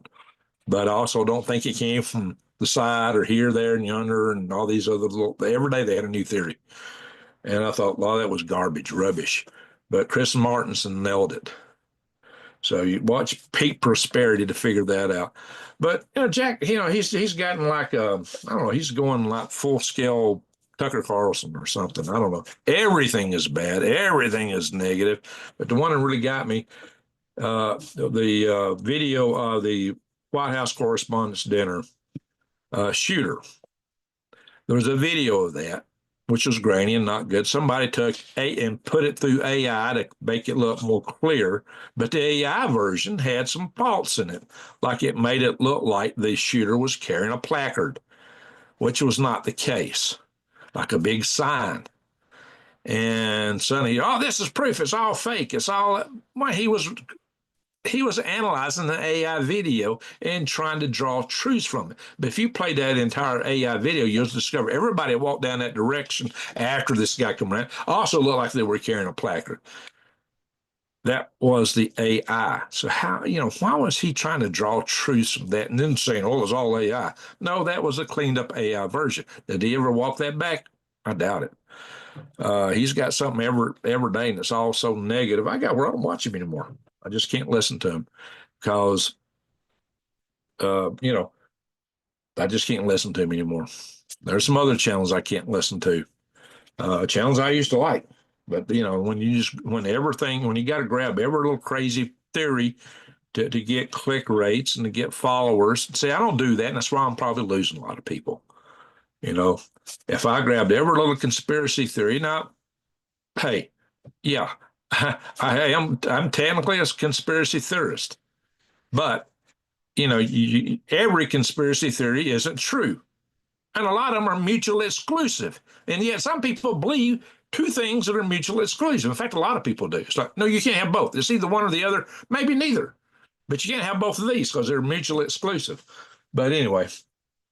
Speaker 1: But I also don't think it came from the side or here, there, and yonder, and all these other little. Every day they had a new theory. And I thought, well, that was garbage, rubbish. But Chris Martenson nailed it. So you watch peak prosperity to figure that out. But Jack, he's gotten like I don't know, he's going like full scale Tucker Carlson or something. I don't know. Everything is bad. Everything is negative. But the one that really got me, the video of the White House Correspondents' Dinner shooter. There was a video of that, which was grainy and not good. Somebody took and put it through AI to make it look more clear, but the AI version had some faults in it, like it made it look like the shooter was carrying a placard, which was not the case, like a big sign. And suddenly, this is proof. It's all fake. It's all. Well, he was he was analyzing the AI video and trying to draw truths from it. But if you play that entire AI video, you'll discover everybody walked down that direction after this guy came around. Also looked like they were carrying a placard. That was the AI. So how, why was he trying to draw truths from that and then saying, oh, it was all AI? No, that was a cleaned up AI version. Did he ever walk that back? I doubt it. He's got something every day and it's all so negative. I don't watch him anymore. I just can't listen to him because, uh, you know, I just can't listen to him anymore. There's some other channels I can't listen to. Channels I used to like. But when you got to grab every little crazy theory to get click rates and to get followers. See, I don't do that, and that's why I'm probably losing a lot of people. If I grabbed every little conspiracy theory, now, hey, yeah, I'm technically a conspiracy theorist, but every conspiracy theory isn't true. And a lot of them are mutually exclusive. And yet some people believe two things that are mutually exclusive. In fact, a lot of people do. It's like, no, you can't have both. It's either one or the other, maybe neither. But you can't have both of these because they're mutually exclusive. But anyway,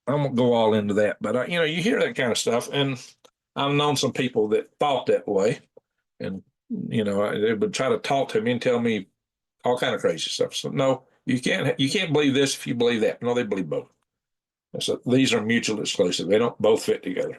Speaker 1: I won't go all into that. But, you hear that kind of stuff. And I've known some people that thought that way. And, they would try to talk to me and tell me all kind of crazy stuff. So, no, you can't believe this if you believe that. No, they believe both. So these are mutually exclusive. They don't both fit together.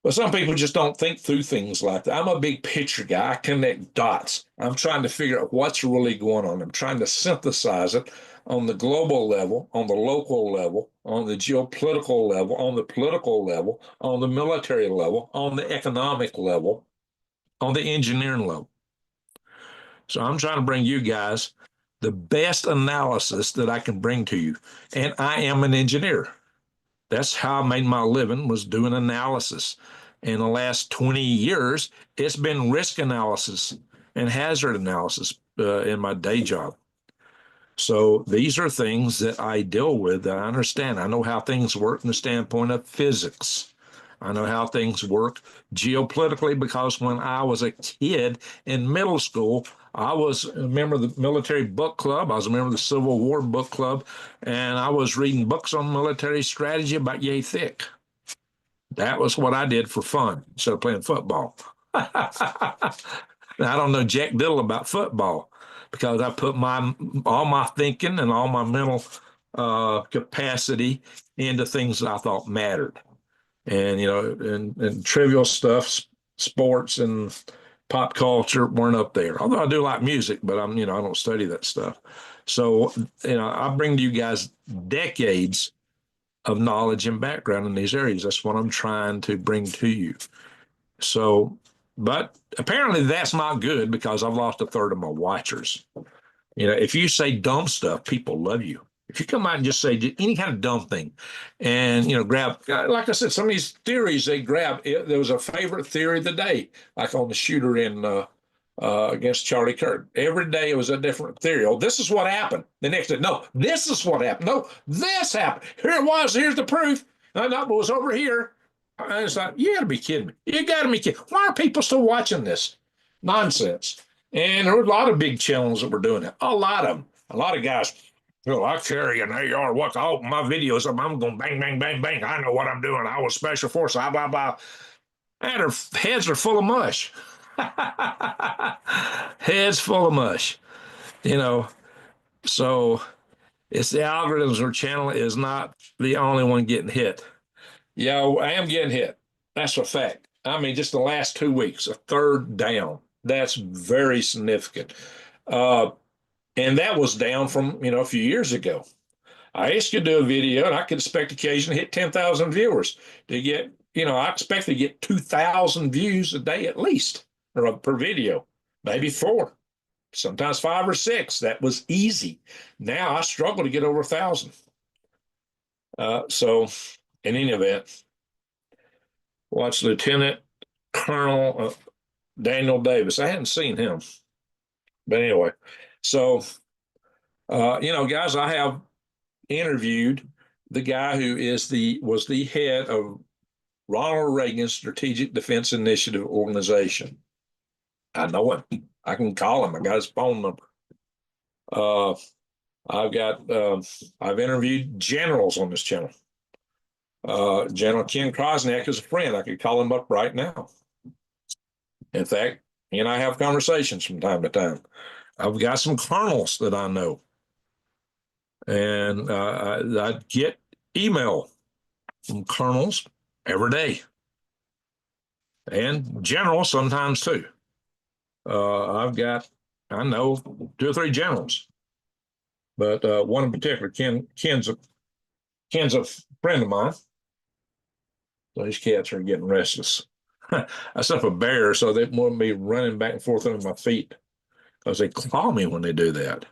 Speaker 1: But some people just don't think through things like that. I'm a big picture guy. I connect dots. I'm trying to figure out what's really going on. I'm trying to synthesize it on the global level, on the local level, on the geopolitical level, on the political level, on the military level, on the economic level, on the engineering level. So I'm trying to bring you guys the best analysis that I can bring to you. And I am an engineer. That's how I made my living, was doing analysis. In the last 20 years, it's been risk analysis and hazard analysis in my day job. So these are things that I deal with, that I understand. I know how things work from the standpoint of physics. I know how things work geopolitically because when I was a kid in middle school, I was a member of the military book club. I was a member of the Civil War book club, and I was reading books on military strategy about yay thick. That was what I did for fun instead of playing football. I don't know jack diddle about football because I put all my thinking and all my mental capacity into things that I thought mattered. And and trivial stuff, sports and pop culture weren't up there. Although I do like music, but I don't study that stuff. So I bring to you guys decades of knowledge and background in these areas. That's what I'm trying to bring to you. So, but apparently that's not good because I've lost a third of my watchers. If you say dumb stuff, people love you. If you come out and just say any kind of dumb thing and, grab, like I said, some of these theories they grab, there was a favorite theory of the day, like on the shooter in against Charlie Kirk. Every day it was a different theory. Oh, this is what happened. The next day, no, this is what happened. No, this happened. Here it was. Here's the proof. No, it was over here. And it's like, you got to be kidding me. You got to be kidding. Why are people still watching this nonsense? And there were a lot of big channels that were doing it. A lot of them. A lot of guys, I carry an AR. What? I open my videos up. I'm going bang, bang, bang, bang. I know what I'm doing. I was special force. Blah, blah, blah. And their heads are full of mush. Heads full of mush. So it's the algorithms or channel is not the only one getting hit. Yeah, I am getting hit. That's a fact. I mean, just the last 2 weeks, a third down. That's very significant. And that was down from, a few years ago. I used to do a video and I could expect occasionally hit 10,000 viewers to get, I expect to get 2,000 views a day at least or per video, maybe 4, sometimes 5 or 6. That was easy. Now I struggle to get over 1,000. So in any event, watch Lieutenant Colonel Daniel Davis. I hadn't seen him. But anyway, so, guys, I have interviewed the guy who was the head of Ronald Reagan's Strategic Defense Initiative Organization. I know him. I can call him. I got his phone number. Uh, I've got I've interviewed generals on this channel. General Ken Krosniak is a friend. I could call him up right now. In fact, he and I have conversations from time to time. I've got some colonels that I know, and I get email from colonels every day, and generals sometimes too. I know 2 or 3 generals, but one in particular, Ken's a friend of mine. So these cats are getting restless. I set up a bear so they won't be running back and forth under my feet because they claw me when they do that.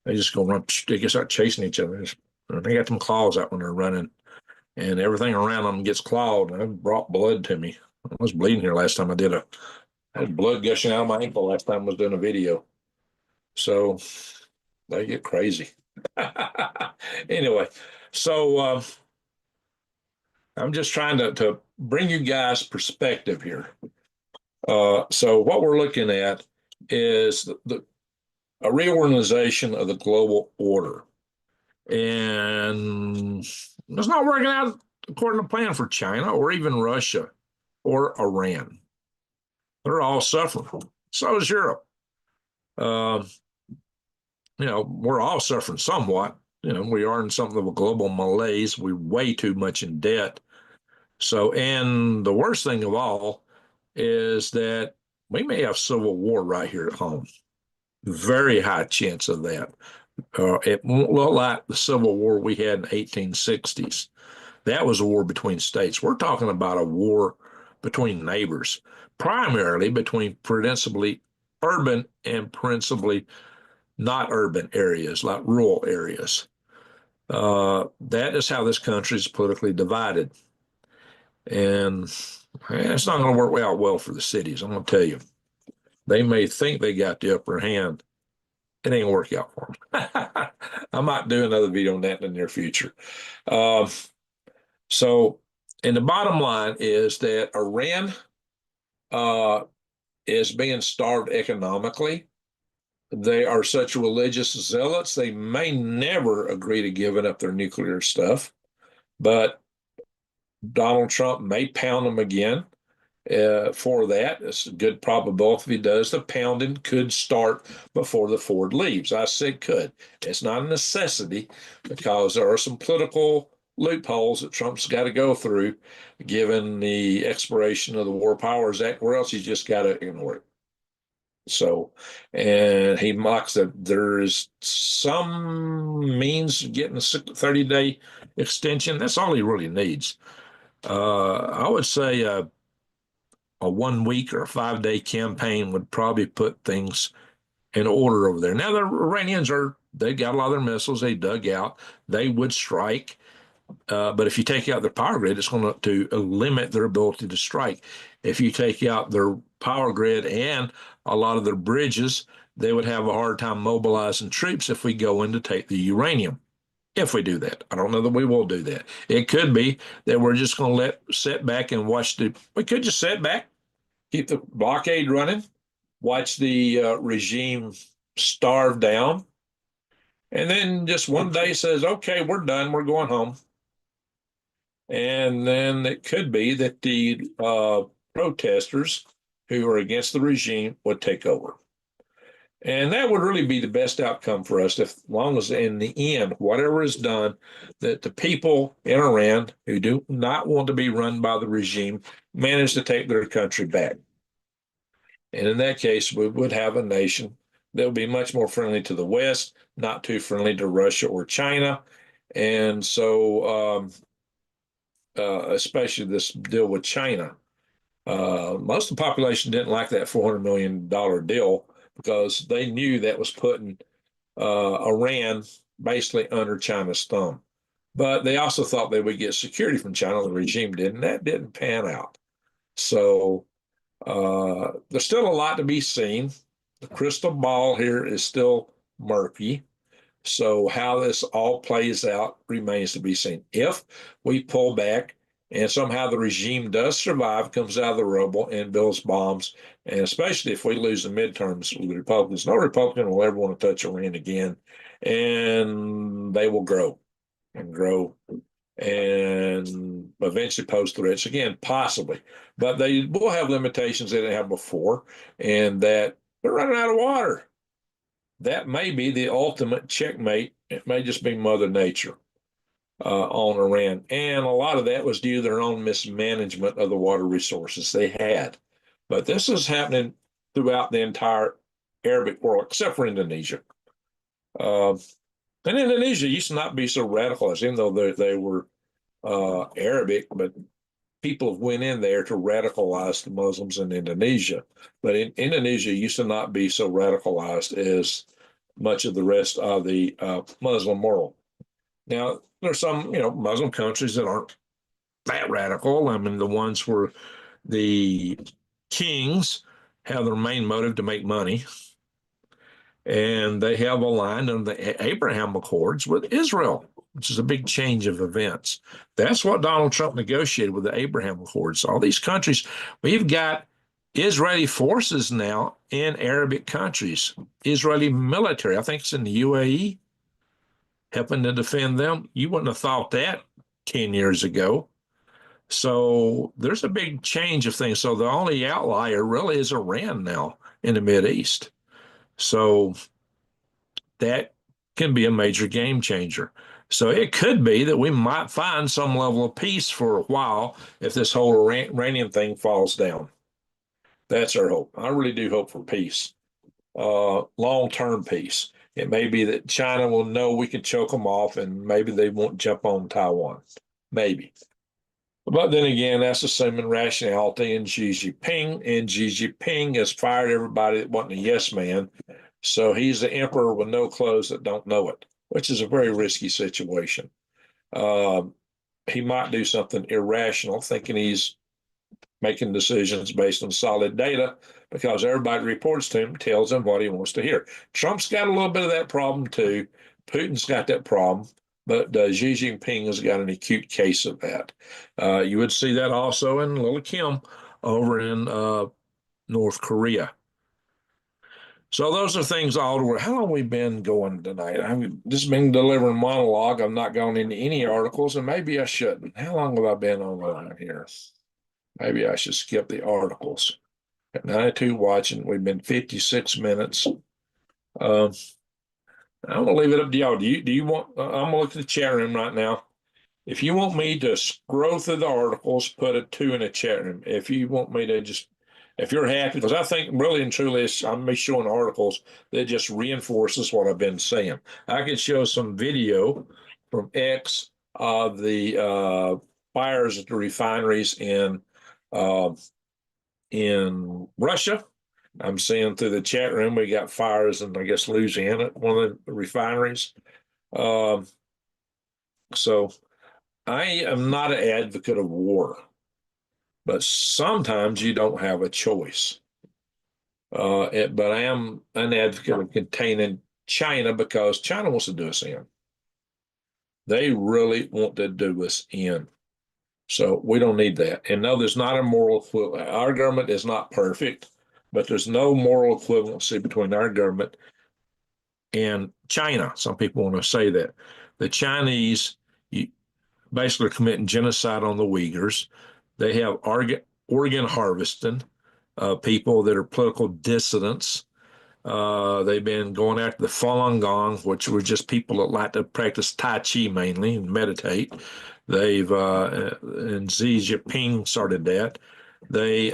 Speaker 1: They just go run, they just start chasing each other. They got them claws out when they're running, and everything around them gets clawed. And it brought blood to me. I was bleeding here last time I had blood gushing out of my ankle last time I was doing a video. So they get crazy. Anyway, so I'm just trying to bring you guys perspective here. So what we're looking at is a reorganization of the global order. And it's not working out according to plan for China or even Russia or Iran. They're all suffering. So is Europe. We're all suffering somewhat. We are in something of a global malaise. We're way too much in debt. So, and the worst thing of all is that we may have civil war right here at home. Very high chance of that. It won't look like the Civil War we had in the 1860s. That was a war between states. We're talking about a war between neighbors, primarily between principally urban and principally not urban areas, like rural areas. That is how this country is politically divided. And it's not going to work out well for the cities, I'm going to tell you. They may think they got the upper hand. It ain't work out for them. I might do another video on that in the near future. Uh, so, and the bottom line is that Iran uh, is being starved economically. They are such religious zealots, they may never agree to giving up their nuclear stuff, but Donald Trump may pound them again. For that, it's a good probability if he does. The pounding could start before the Ford leaves. I said could. It's not a necessity because there are some political loopholes that Trump's got to go through given the expiration of the War Powers Act, or else he's just got to ignore it. So, and he mocks that there is some means of getting a 30-day extension. That's all he really needs. I would say a 1 week or a 5-day campaign would probably put things in order over there. Now, the Iranians they got a lot of their missiles they dug out. They would strike. But if you take out their power grid, it's going to limit their ability to strike. If you take out their power grid and a lot of their bridges, they would have a hard time mobilizing troops if we go in to take the uranium. If we do that, I don't know that we will do that. It could be that we're just going to sit back and watch we could just sit back, keep the blockade running, watch the regime starve down, and then just one day says, okay, we're done, we're going home. And then it could be that the protesters who are against the regime would take over. And that would really be the best outcome for us, if, as long as in the end, whatever is done, that the people in Iran who do not want to be run by the regime manage to take their country back. And in that case, we would have a nation that would be much more friendly to the West, not too friendly to Russia or China. And so, especially this deal with China, most of the population didn't like that $400 million deal because they knew that was putting Iran basically under China's thumb. But they also thought they would get security from China. The regime didn't. That didn't pan out. So there's still a lot to be seen. The crystal ball here is still murky. So how this all plays out remains to be seen. If we pull back and somehow the regime does survive, comes out of the rubble, and builds bombs. And especially if we lose the midterms with the Republicans, no Republican will ever want to touch Iran again, and they will grow and grow and eventually pose threats again, possibly. But they will have limitations they didn't have before, and that they're running out of water. That may be the ultimate checkmate. It may just be Mother Nature on Iran. And a lot of that was due to their own mismanagement of the water resources they had. But this is happening throughout the entire Arabic world, except for Indonesia. And Indonesia used to not be so radicalized, even though they were Arabic, but people have went in there to radicalize the Muslims in Indonesia. But Indonesia used to not be so radicalized as much of the rest of the Muslim world. Now, there's some, Muslim countries that aren't that radical. I mean, the ones where the kings have their main motive to make money, and they have aligned on the Abraham Accords with Israel, which is a big change of events. That's what Donald Trump negotiated with the Abraham Accords. All these countries, we've got Israeli forces now in Arabic countries, Israeli military. I think it's in the UAE, helping to defend them. You wouldn't have thought that 10 years ago. So there's a big change of things. So the only outlier really is Iran now in the Mideast. So that can be a major game changer. So it could be that we might find some level of peace for a while if this whole Iranian thing falls down. That's our hope. I really do hope for peace, long-term peace. It may be that China will know we can choke them off, and maybe they won't jump on Taiwan. Maybe. But then again, that's assuming rationality in Xi Jinping, and Xi Jinping has fired everybody that wasn't a yes man. So he's the emperor with no clothes that don't know it, which is a very risky situation. He might do something irrational, thinking he's making decisions based on solid data, because everybody reports to him, tells him what he wants to hear. Trump's got a little bit of that problem too. Putin's got that problem, but Xi Jinping has got an acute case of that. You would see that also in Little Kim over in North Korea. So those are things all over. How long have we been going tonight? I've just been delivering monologue. I'm not going into any articles, and maybe I shouldn't. How long have I been online here? Maybe I should skip the articles. At 92 watching, we've been 56 minutes. I'm gonna leave it up to y'all. Do you want? I'm gonna look at the chat room right now. If you want me to scroll through the articles, put a 2 in the chat room. If you want me to just, if you're happy, because I think really and truly I'm be showing articles that just reinforces what I've been saying. I could show some video from X of the fires at the refineries in Russia. I'm seeing through the chat room we got fires in, I guess, Louisiana, one of the refineries. So I am not an advocate of war, but sometimes you don't have a choice. But I am an advocate of containing China because China wants to do us in. They really want to do us in. So we don't need that. And no, there's not a moral equivalent. Our government is not perfect, but there's no moral equivalency between our government and China. Some people want to say that. The Chinese basically are committing genocide on the Uyghurs. They have organ harvesting, people that are political dissidents. They've been going after the Falun Gong, which were just people that like to practice Tai Chi mainly and meditate. They've and Xi Jinping started that. They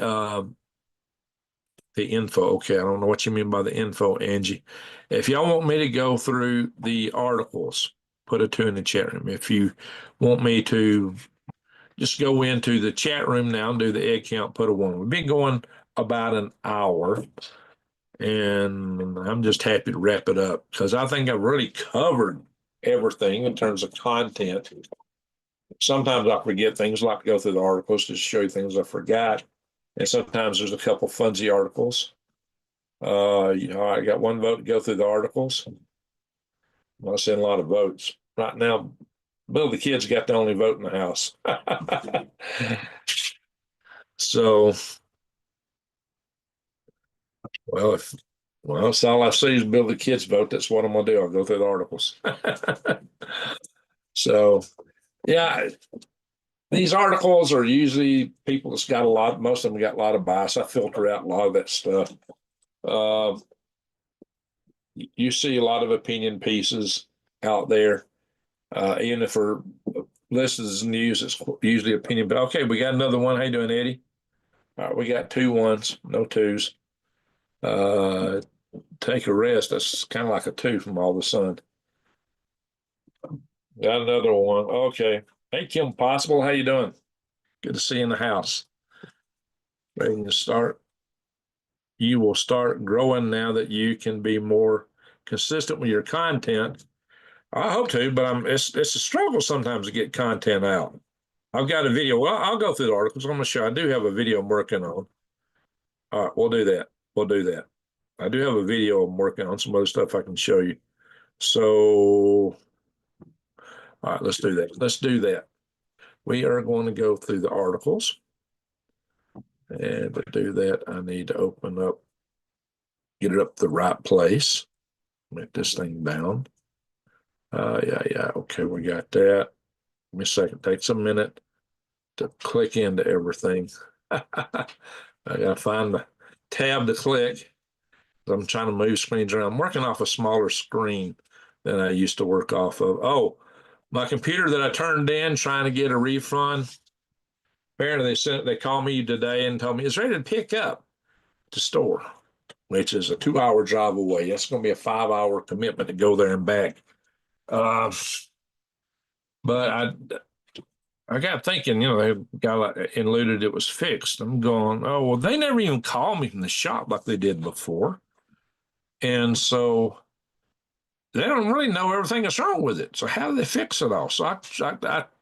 Speaker 1: the info. Okay, I don't know what you mean by the info, Angie. If y'all want me to go through the articles, put a 2 in the chat room. If you want me to just go into the chat room now and do the egg count, put a 1. We've been going about an hour, and I'm just happy to wrap it up because I think I've really covered everything in terms of content. Sometimes I forget things, like to go through the articles to show you things I forgot. And sometimes there's a couple funzy articles. I got 1 vote to go through the articles. I'm not seeing a lot of votes. Right now, Bill, the kids got the only vote in the house. So, well, if well, that's all I see is Bill the kids vote. That's what I'm gonna do. I'll go through the articles. So, yeah, these articles are usually people that's got a lot. Most of them got a lot of bias. I filter out a lot of that stuff. Uh, you see a lot of opinion pieces out there, even if they're listed as news, it's usually opinion. But okay, we got another one. How you doing, Eddie? All right, we got 2 1s, no twos. Uh, take a rest. That's kind of like a 2 from all of a sudden. Got another one. Okay. Hey, Kim Possible, how you doing? Good to see you in the house. Ready to start? You will start growing now that you can be more consistent with your content. I hope to, but it's a struggle sometimes to get content out. I've got a video. Well, I'll go through the articles. I'm gonna show. I do have a video I'm working on. All right, we'll do that. We'll do that. I do have a video I'm working on, some other stuff I can show you. So, all right, let's do that. Let's do that. We are going to go through the articles. And to do that, I need to open up, get it up the right place. Make this thing down. Yeah. Okay, we got that. Give me a second. Takes a minute to click into everything. I gotta find the tab to click. I'm trying to move screens around. I'm working off a smaller screen than I used to work off of. Oh, my computer that I turned in trying to get a refund. Apparently they called me today and told me it's ready to pick up to store, which is a 2 hour drive away. That's going to be a 5 hour commitment to go there and back. But I got thinking, they got eluded, it was fixed. I'm going, oh, well, they never even called me from the shop like they did before. And so they don't really know everything that's wrong with it. So how do they fix it all? So I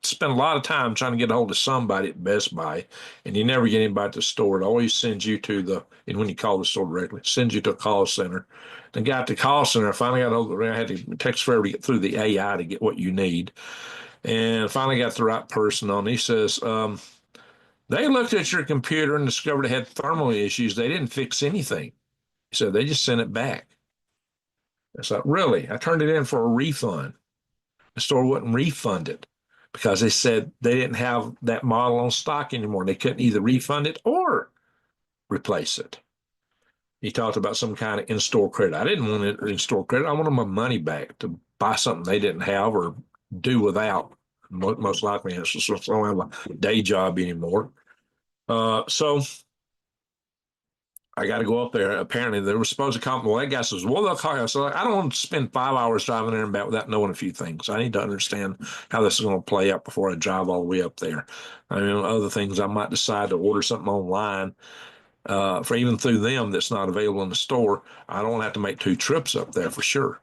Speaker 1: spent a lot of time trying to get a hold of somebody at Best Buy, and you never get anybody at the store. It always sends you to and when you call the store directly, it sends you to a call center. The guy at the call center, I finally got hold of it. I had to, it takes forever to get through the AI to get what you need. And finally got the right person on. He says, they looked at your computer and discovered it had thermal issues. They didn't fix anything. He said, they just sent it back. It's like, really? I turned it in for a refund. The store wouldn't refund it because they said they didn't have that model on stock anymore. They couldn't either refund it or replace it. He talked about some kind of in-store credit. I didn't want it in-store credit. I wanted my money back to buy something they didn't have or do without. Most likely, I don't have a day job anymore. So I got to go up there. Apparently, they were supposed to come. Well, that guy says, well, they'll call you. So I don't want to spend 5 hours driving there and back without knowing a few things. I need to understand how this is going to play out before I drive all the way up there. I mean, other things, I might decide to order something online for even through them that's not available in the store. I don't have to make 2 trips up there for sure.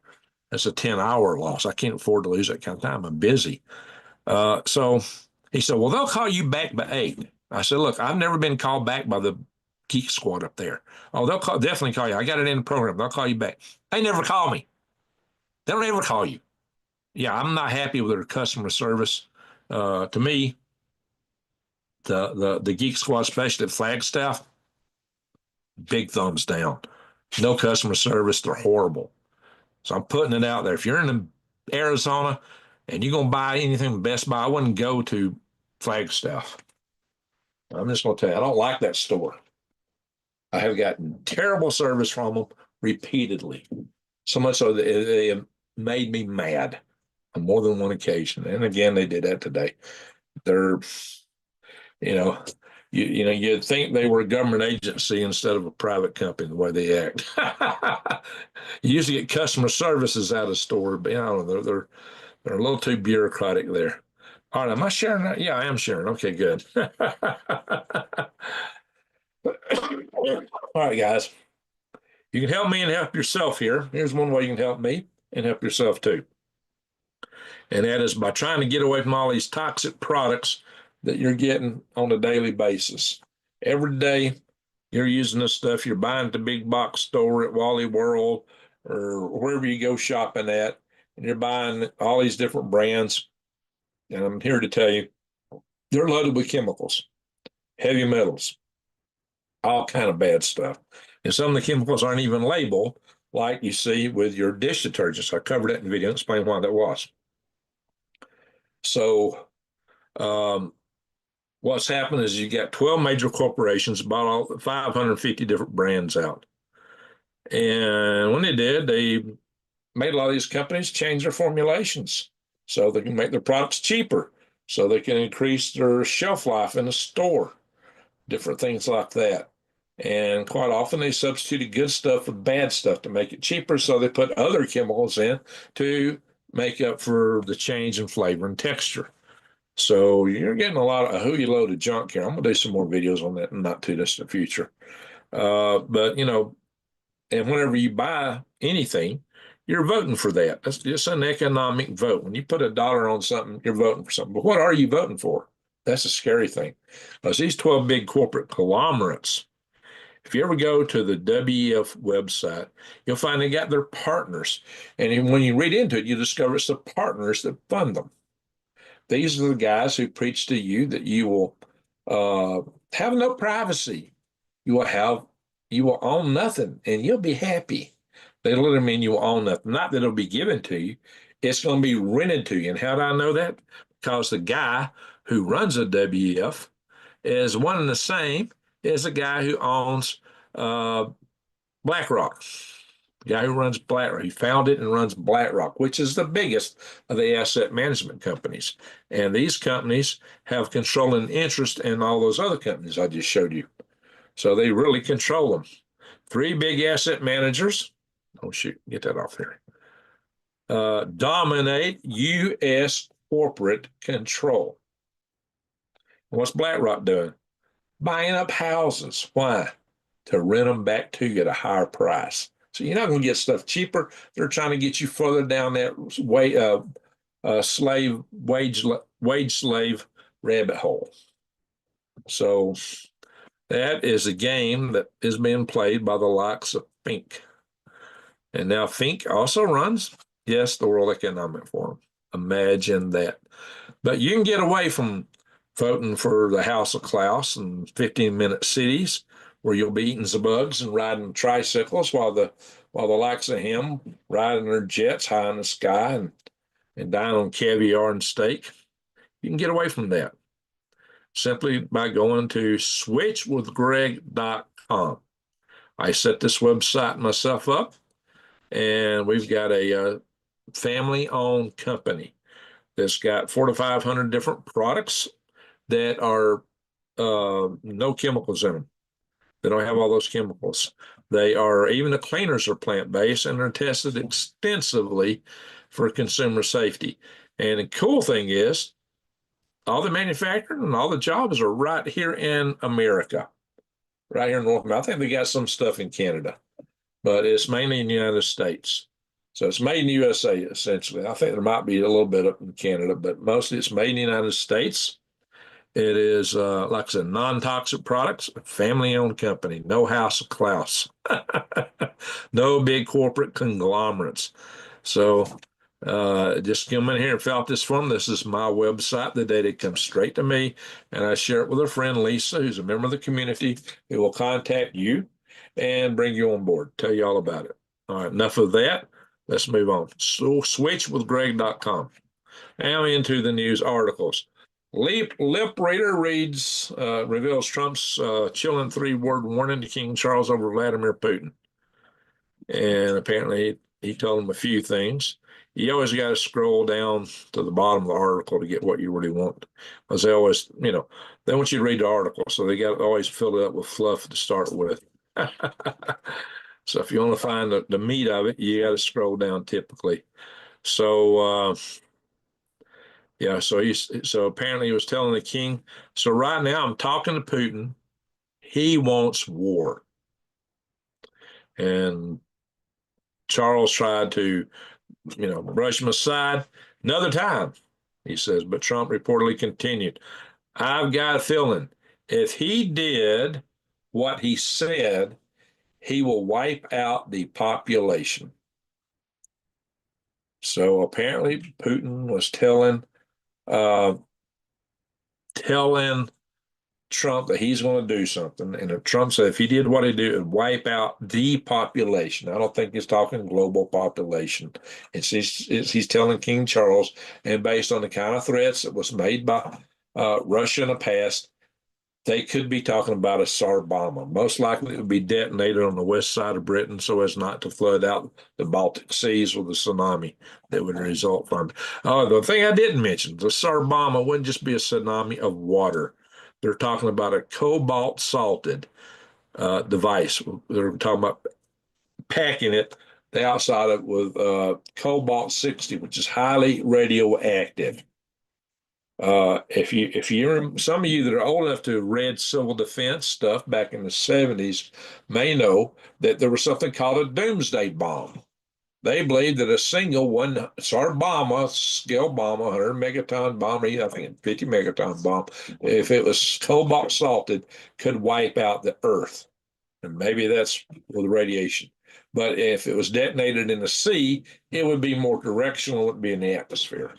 Speaker 1: That's a 10-hour loss. I can't afford to lose that kind of time. I'm busy. So he said, well, they'll call you back by 8. I said, look, I've never been called back by the Geek Squad up there. Oh, they'll definitely call you. I got it in the program. They'll call you back. They never call me. They don't ever call you. Yeah, I'm not happy with their customer service. To me, the Geek Squad specialist at Flagstaff, big thumbs down. No customer service. They're horrible. So I'm putting it out there. If you're in Arizona and you're going to buy anything from Best Buy, I wouldn't go to Flagstaff. I'm just going to tell you, I don't like that store. I have gotten terrible service from them repeatedly, so much so that they made me mad on more than one occasion. And again, they did that today. They're, you know, you'd think they were a government agency instead of a private company the way they act. You usually get customer services out of store, but I don't know, they're a little too bureaucratic there. All right, am I sharing that? Yeah, I am sharing. Okay, good. All right, guys. You can help me and help yourself here. Here's one way you can help me and help yourself too. And that is by trying to get away from all these toxic products that you're getting on a daily basis. Every day you're using this stuff. You're buying at the big box store at Wally World or wherever you go shopping at, and you're buying all these different brands. And I'm here to tell you, they're loaded with chemicals, heavy metals, all kind of bad stuff. And some of the chemicals aren't even labeled, like you see with your dish detergents. I covered that in the video and explained why that was. So what's happened is you got 12 major corporations bought all 550 different brands out. And when they did, they made a lot of these companies change their formulations so they can make their products cheaper, so they can increase their shelf life in the store, different things like that. And quite often they substituted good stuff with bad stuff to make it cheaper, so they put other chemicals in to make up for the change in flavor and texture. So you're getting a lot of a hooey load of junk here. I'm gonna do some more videos on that in not too distant future. But and whenever you buy anything, you're voting for that. That's just an economic vote. When you put a dollar on something, you're voting for something. But what are you voting for? That's a scary thing. Because these 12 big corporate conglomerates, if you ever go to the WEF website, you'll find they got their partners. And when you read into it, you discover it's the partners that fund them. These are the guys who preach to you that you will have no privacy. You will have, you will own nothing and you'll be happy. They literally mean you will own nothing. Not that it'll be given to you. It's going to be rented to you. And how do I know that? Because the guy who runs the WEF is one and the same as the guy who owns BlackRock. The guy who runs BlackRock, he founded and runs BlackRock, which is the biggest of the asset management companies. And these companies have controlling interest in all those other companies I just showed you. So they really control them. Three big asset managers, oh shoot, get that off there, dominate U.S. corporate control. And what's BlackRock doing? Buying up houses. Why? To rent them back to you at a higher price. So you're not going to get stuff cheaper. They're trying to get you further down that slave wage slave rabbit hole. So that is a game that is being played by the likes of Fink. And now Fink also runs, yes, the World Economic Forum. Imagine that. But you can get away from voting for the House of Klaus and 15-minute cities where you'll be eating some bugs and riding tricycles while the likes of him riding their jets high in the sky and dining on caviar and steak. You can get away from that simply by going to switchwithgreg.com. I set this website myself up, and we've got a family-owned company that's got 400 to 500 different products that are no chemicals in them. They don't have all those chemicals. They are, even the cleaners are plant-based and they're tested extensively for consumer safety. And the cool thing is, all the manufacturing and all the jobs are right here in America, right here in North America. I think they got some stuff in Canada, but it's mainly in the United States. So it's made in the USA, essentially. I think there might be a little bit up in Canada, but mostly it's made in the United States. It is, like I said, non-toxic products, family-owned company, no House of Klaus, no big corporate conglomerates. So just come in here and fill out this form. This is my website. The data comes straight to me, and I share it with a friend, Lisa, who's a member of the community, who will contact you and bring you on board, tell you all about it. All right, enough of that. Let's move on. So switchwithgreg.com. Now into the news articles. Lip Reader reveals Trump's chilling three-word warning to King Charles over Vladimir Putin. And apparently he told him a few things. You always got to scroll down to the bottom of the article to get what you really want. Because they always, they want you to read the article. So they got to always fill it up with fluff to start with. So if you want to find the meat of it, you got to scroll down typically. So, yeah, so apparently he was telling the king, so right now I'm talking to Putin. He wants war. And Charles tried to, brush him aside. Another time, he says, but Trump reportedly continued, I've got a feeling if he did what he said, he will wipe out the population. So apparently Putin was telling uh, telling Trump that he's going to do something. And if Trump said if he did what he did, it would wipe out the population. I don't think he's talking global population. He's telling King Charles, and based on the kind of threats that was made by Russia in the past, they could be talking about a Tsar bomber. Most likely it would be detonated on the west side of Britain so as not to flood out the Baltic Seas with a tsunami that would result from it. Oh, the thing I didn't mention, the Tsar bomber wouldn't just be a tsunami of water. They're talking about a cobalt salted device. They're talking about packing it, the outside of it with cobalt 60, which is highly radioactive. If you some of you that are old enough to have read civil defense stuff back in the 70s may know that there was something called a doomsday bomb. They believed that a single one sort of bomb, a scale bomb, 100 megaton bomb, I think 50 megaton bomb, if it was cobalt salted, could wipe out the Earth. And maybe that's with radiation. But if it was detonated in the sea, it would be more directional, it would be in the atmosphere.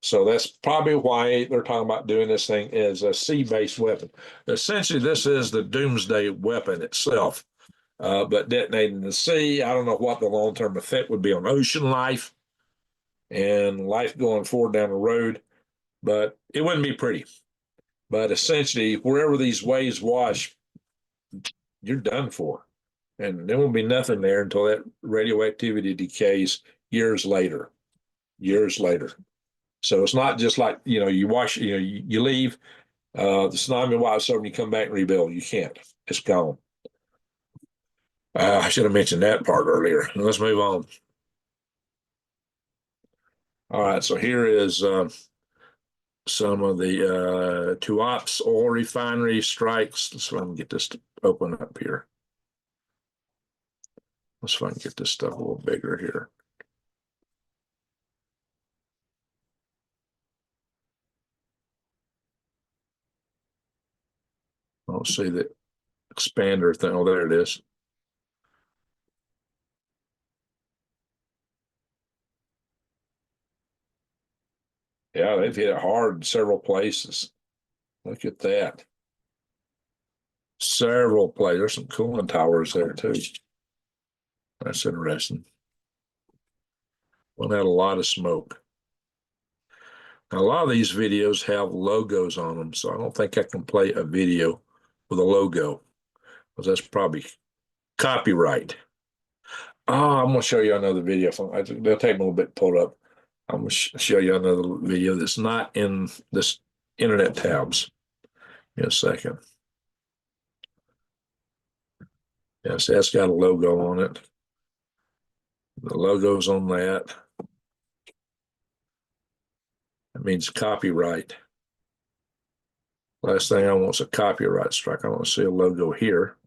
Speaker 1: So that's probably why they're talking about doing this thing as a sea-based weapon. Essentially, this is the doomsday weapon itself, but detonating in the sea. I don't know what the long-term effect would be on ocean life and life going forward down the road, but it wouldn't be pretty. But essentially, wherever these waves wash, you're done for. And there won't be nothing there until that radioactivity decays years later. Years later. So it's not just like, you wash, you leave, the tsunami wipes over and you come back and rebuild. You can't. It's gone. I should have mentioned that part earlier. Let's move on. All right, so here is some of the Tuops oil refinery strikes. Let's see if I can get this to open up here. Let's see if I can get this stuff a little bigger here. I don't see the expander thing. Oh, there it is. Yeah, they've hit it hard in several places. Look at that. Several places. There's some cooling towers there too. That's interesting. One had a lot of smoke. Now, a lot of these videos have logos on them, so I don't think I can play a video with a logo because that's probably copyright. Oh, I'm going to show you another video. They'll take me a little bit to pull it up. I'm going to show you another video that's not in this internet tabs. In a second. Yes, that's got a logo on it. The logo's on that. That means copyright. Last thing I want is a copyright strike. I want to see a logo here.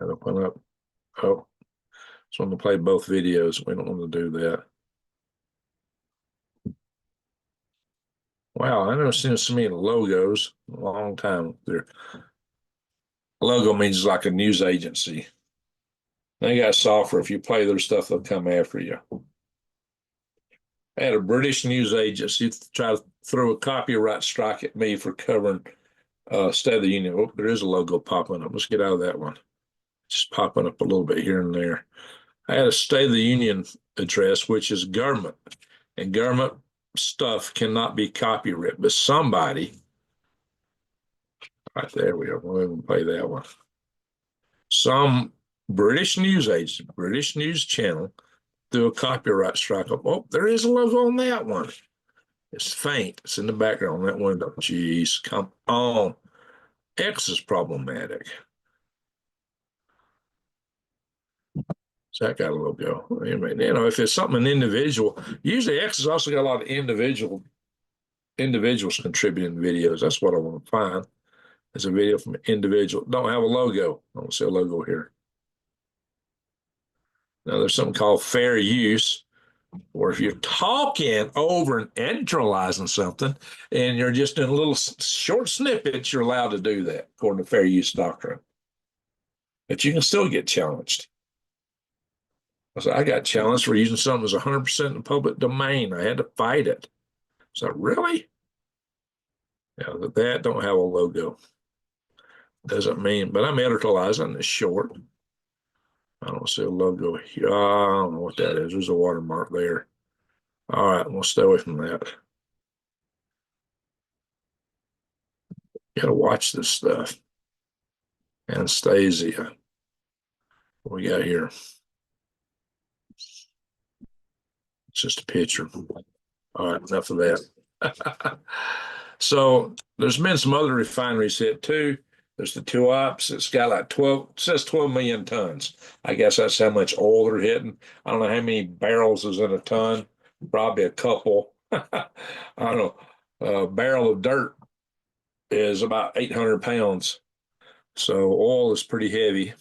Speaker 1: I'll open up. Oh, so I'm going to play both videos. We don't want to do that. Wow, I've never seen so many logos in a long time. Their logo means like a news agency. They got software. If you play their stuff, they'll come after you. I had a British news agency try to throw a copyright strike at me for covering State of the Union. Oh, there is a logo popping up. Let's get out of that one. Just popping up a little bit here and there. I had a State of the Union address, which is government, and government stuff cannot be copyrighted, but somebody, right there we are, we'll even play that one. Some British news agent, British news channel, threw a copyright strike up. Oh, there is a logo on that one. It's faint. It's in the background on that window. Jeez, come on. X is problematic. So that got a logo. Anyway, if it's something individual, usually X has also got a lot of individuals contributing videos. That's what I want to find. It's a video from an individual. Don't have a logo. I don't see a logo here. Now there's something called fair use, or if you're talking over and editorializing something and you're just in a little short snippets, you're allowed to do that according to fair use doctrine. But you can still get challenged. I said, I got challenged for using something that's 100% in the public domain. I had to fight it. So really? Yeah, that don't have a logo. Doesn't mean, but I'm editorializing. It's short. I don't see a logo here. I don't know what that is. There's a watermark there. All right, we'll stay away from that. Gotta watch this stuff. Anastasia. What we got here? It's just a picture. All right, enough of that. So there's been some other refineries hit too. There's the two ops. It's got like 12, it says 12 million tons. I guess that's how much oil they're hitting. I don't know how many barrels is in a ton. Probably a couple. I don't know. A barrel of dirt is about 800 pounds. So oil is pretty heavy.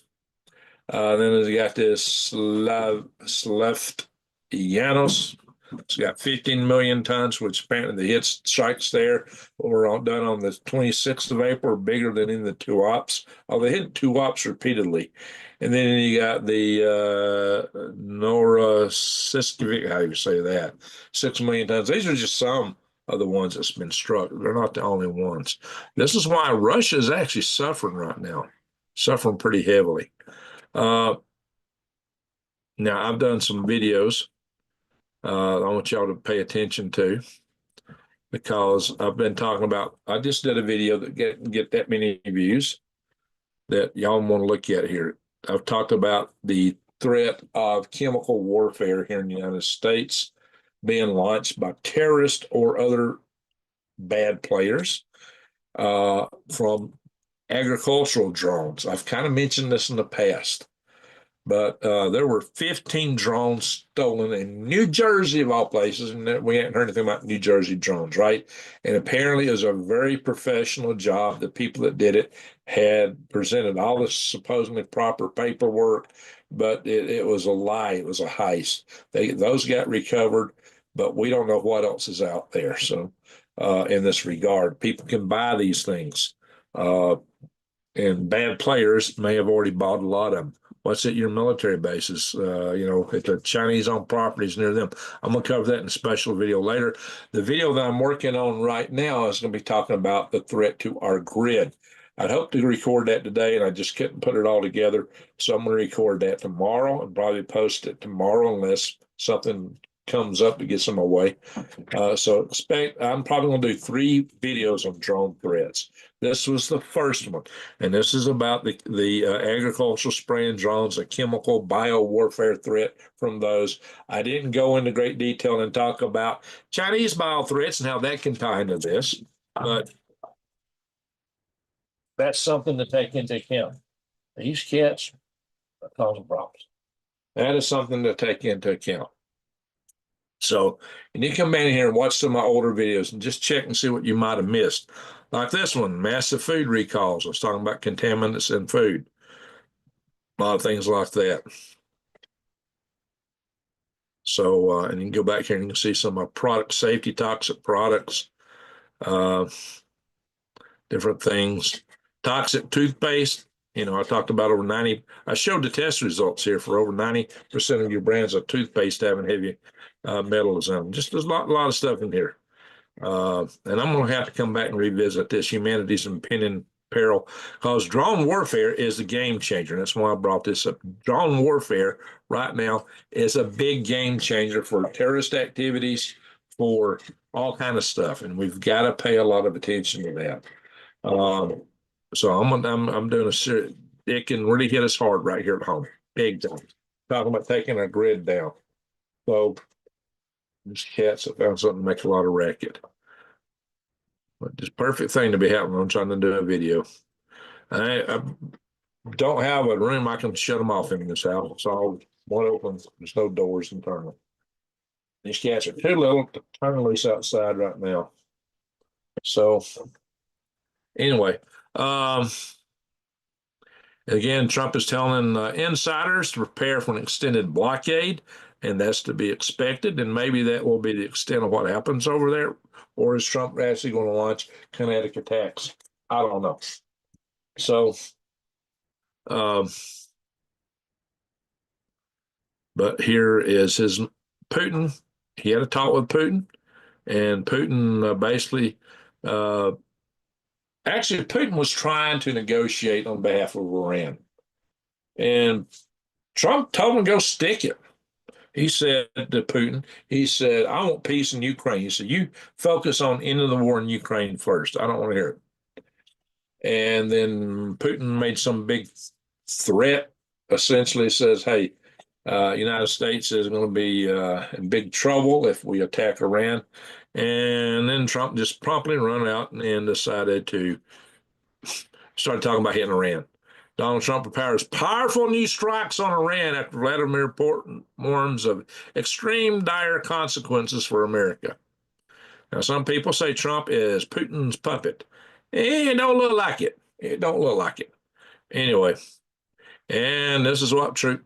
Speaker 1: Then it's got this Sleft Llanos. It's got 15 million tons, which apparently the hit strikes there were done on the 26th of April, bigger than in the two ops. Oh, they hit two ops repeatedly. And then you got the Novorossiysk, how do you say that? 6 million tons. These are just some of the ones that's been struck. They're not the only ones. This is why Russia is actually suffering right now, suffering pretty heavily. Uh, Now, I've done some videos I want y'all to pay attention to because I've been talking about, I just did a video that get that many views that y'all want to look at here. I've talked about the threat of chemical warfare here in the United States being launched by terrorists or other bad players from agricultural drones. I've kind of mentioned this in the past. But there were 15 drones stolen in New Jersey, of all places, and we hadn't heard anything about New Jersey drones, right? And apparently, it was a very professional job. The people that did it had presented all this supposedly proper paperwork, but it was a lie. It was a heist. Those got recovered, but we don't know what else is out there. So, in this regard, people can buy these things. And bad players may have already bought a lot of them. What's at your military bases? If the Chinese owned properties near them. I'm going to cover that in a special video later. The video that I'm working on right now is going to be talking about the threat to our grid. I'd hoped to record that today, and I just couldn't put it all together. So I'm going to record that tomorrow and probably post it tomorrow unless something comes up that gets in my way. So expect I'm probably going to do 3 videos on drone threats. This was the first one, and this is about the agricultural spraying drones, a chemical bio warfare threat from those. I didn't go into great detail and talk about Chinese bio threats and how that can tie into this, but that's something to take into account. These cats are causing problems. That is something to take into account. So you need to come in here and watch some of my older videos and just check and see what you might have missed. Like this one, massive food recalls. I was talking about contaminants in food. A lot of things like that. So, and you can go back here and you can see some of my product safety, toxic products, uh, different things. Toxic toothpaste. I talked about over 90. I showed the test results here for over 90% of your brands of toothpaste having heavy metals in them. Just there's a lot of stuff in here. And I'm going to have to come back and revisit this humanity's impending peril because drone warfare is a game changer. That's why I brought this up. Drone warfare right now is a big game changer for terrorist activities, for all kind of stuff, and we've got to pay a lot of attention to that. So I'm doing a series. It can really hit us hard right here at home, big time. Talking about taking our grid down. So these cats have found something that makes a lot of racket. But just perfect thing to be happening. I'm trying to do a video. I don't have a room I can shut them off in this house. It's all one open. There's no doors internal. These cats are too little to turn loose outside right now. So anyway, again, Trump is telling insiders to prepare for an extended blockade, and that's to be expected. And maybe that will be the extent of what happens over there. Or is Trump actually going to launch kinetic attacks? I don't know. So, But here is his Putin. He had a talk with Putin, and Putin basically, uh, actually, Putin was trying to negotiate on behalf of Iran, and Trump told him to go stick it. He said to Putin, he said, I want peace in Ukraine. He said, you focus on ending the war in Ukraine first. I don't want to hear it. And then Putin made some big threat, essentially says, hey, United States is going to be in big trouble if we attack Iran. And then Trump just promptly run out and decided to start talking about hitting Iran. Donald Trump prepares powerful new strikes on Iran after Vladimir Putin warns of extreme dire consequences for America. Now, some people say Trump is Putin's puppet. It don't look like it. It don't look like it. Anyway, and this is what Trump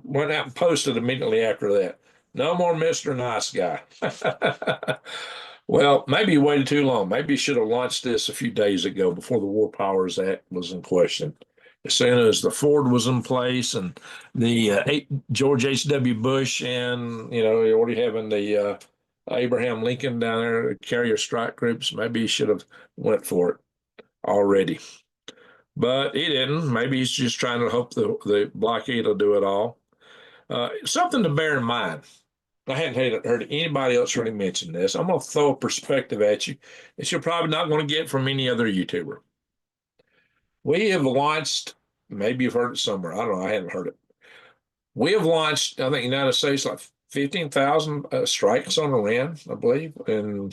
Speaker 1: went out and posted immediately after that. No more Mr. Nice Guy. Well, maybe he waited too long. Maybe he should have launched this a few days ago before the War Powers Act was in question. As soon as the Ford was in place and the George H.W. Bush and, already having the Abraham Lincoln down there, carrier strike groups, maybe he should have went for it already. But he didn't. Maybe he's just trying to hope the blockade will do it all. Something to bear in mind. I hadn't heard anybody else really mention this. I'm going to throw a perspective at you that you're probably not going to get from any other YouTuber. We have launched, maybe you've heard it somewhere. I don't know. I hadn't heard it. We have launched, I think, United States like 15,000 strikes on Iran, I believe. And,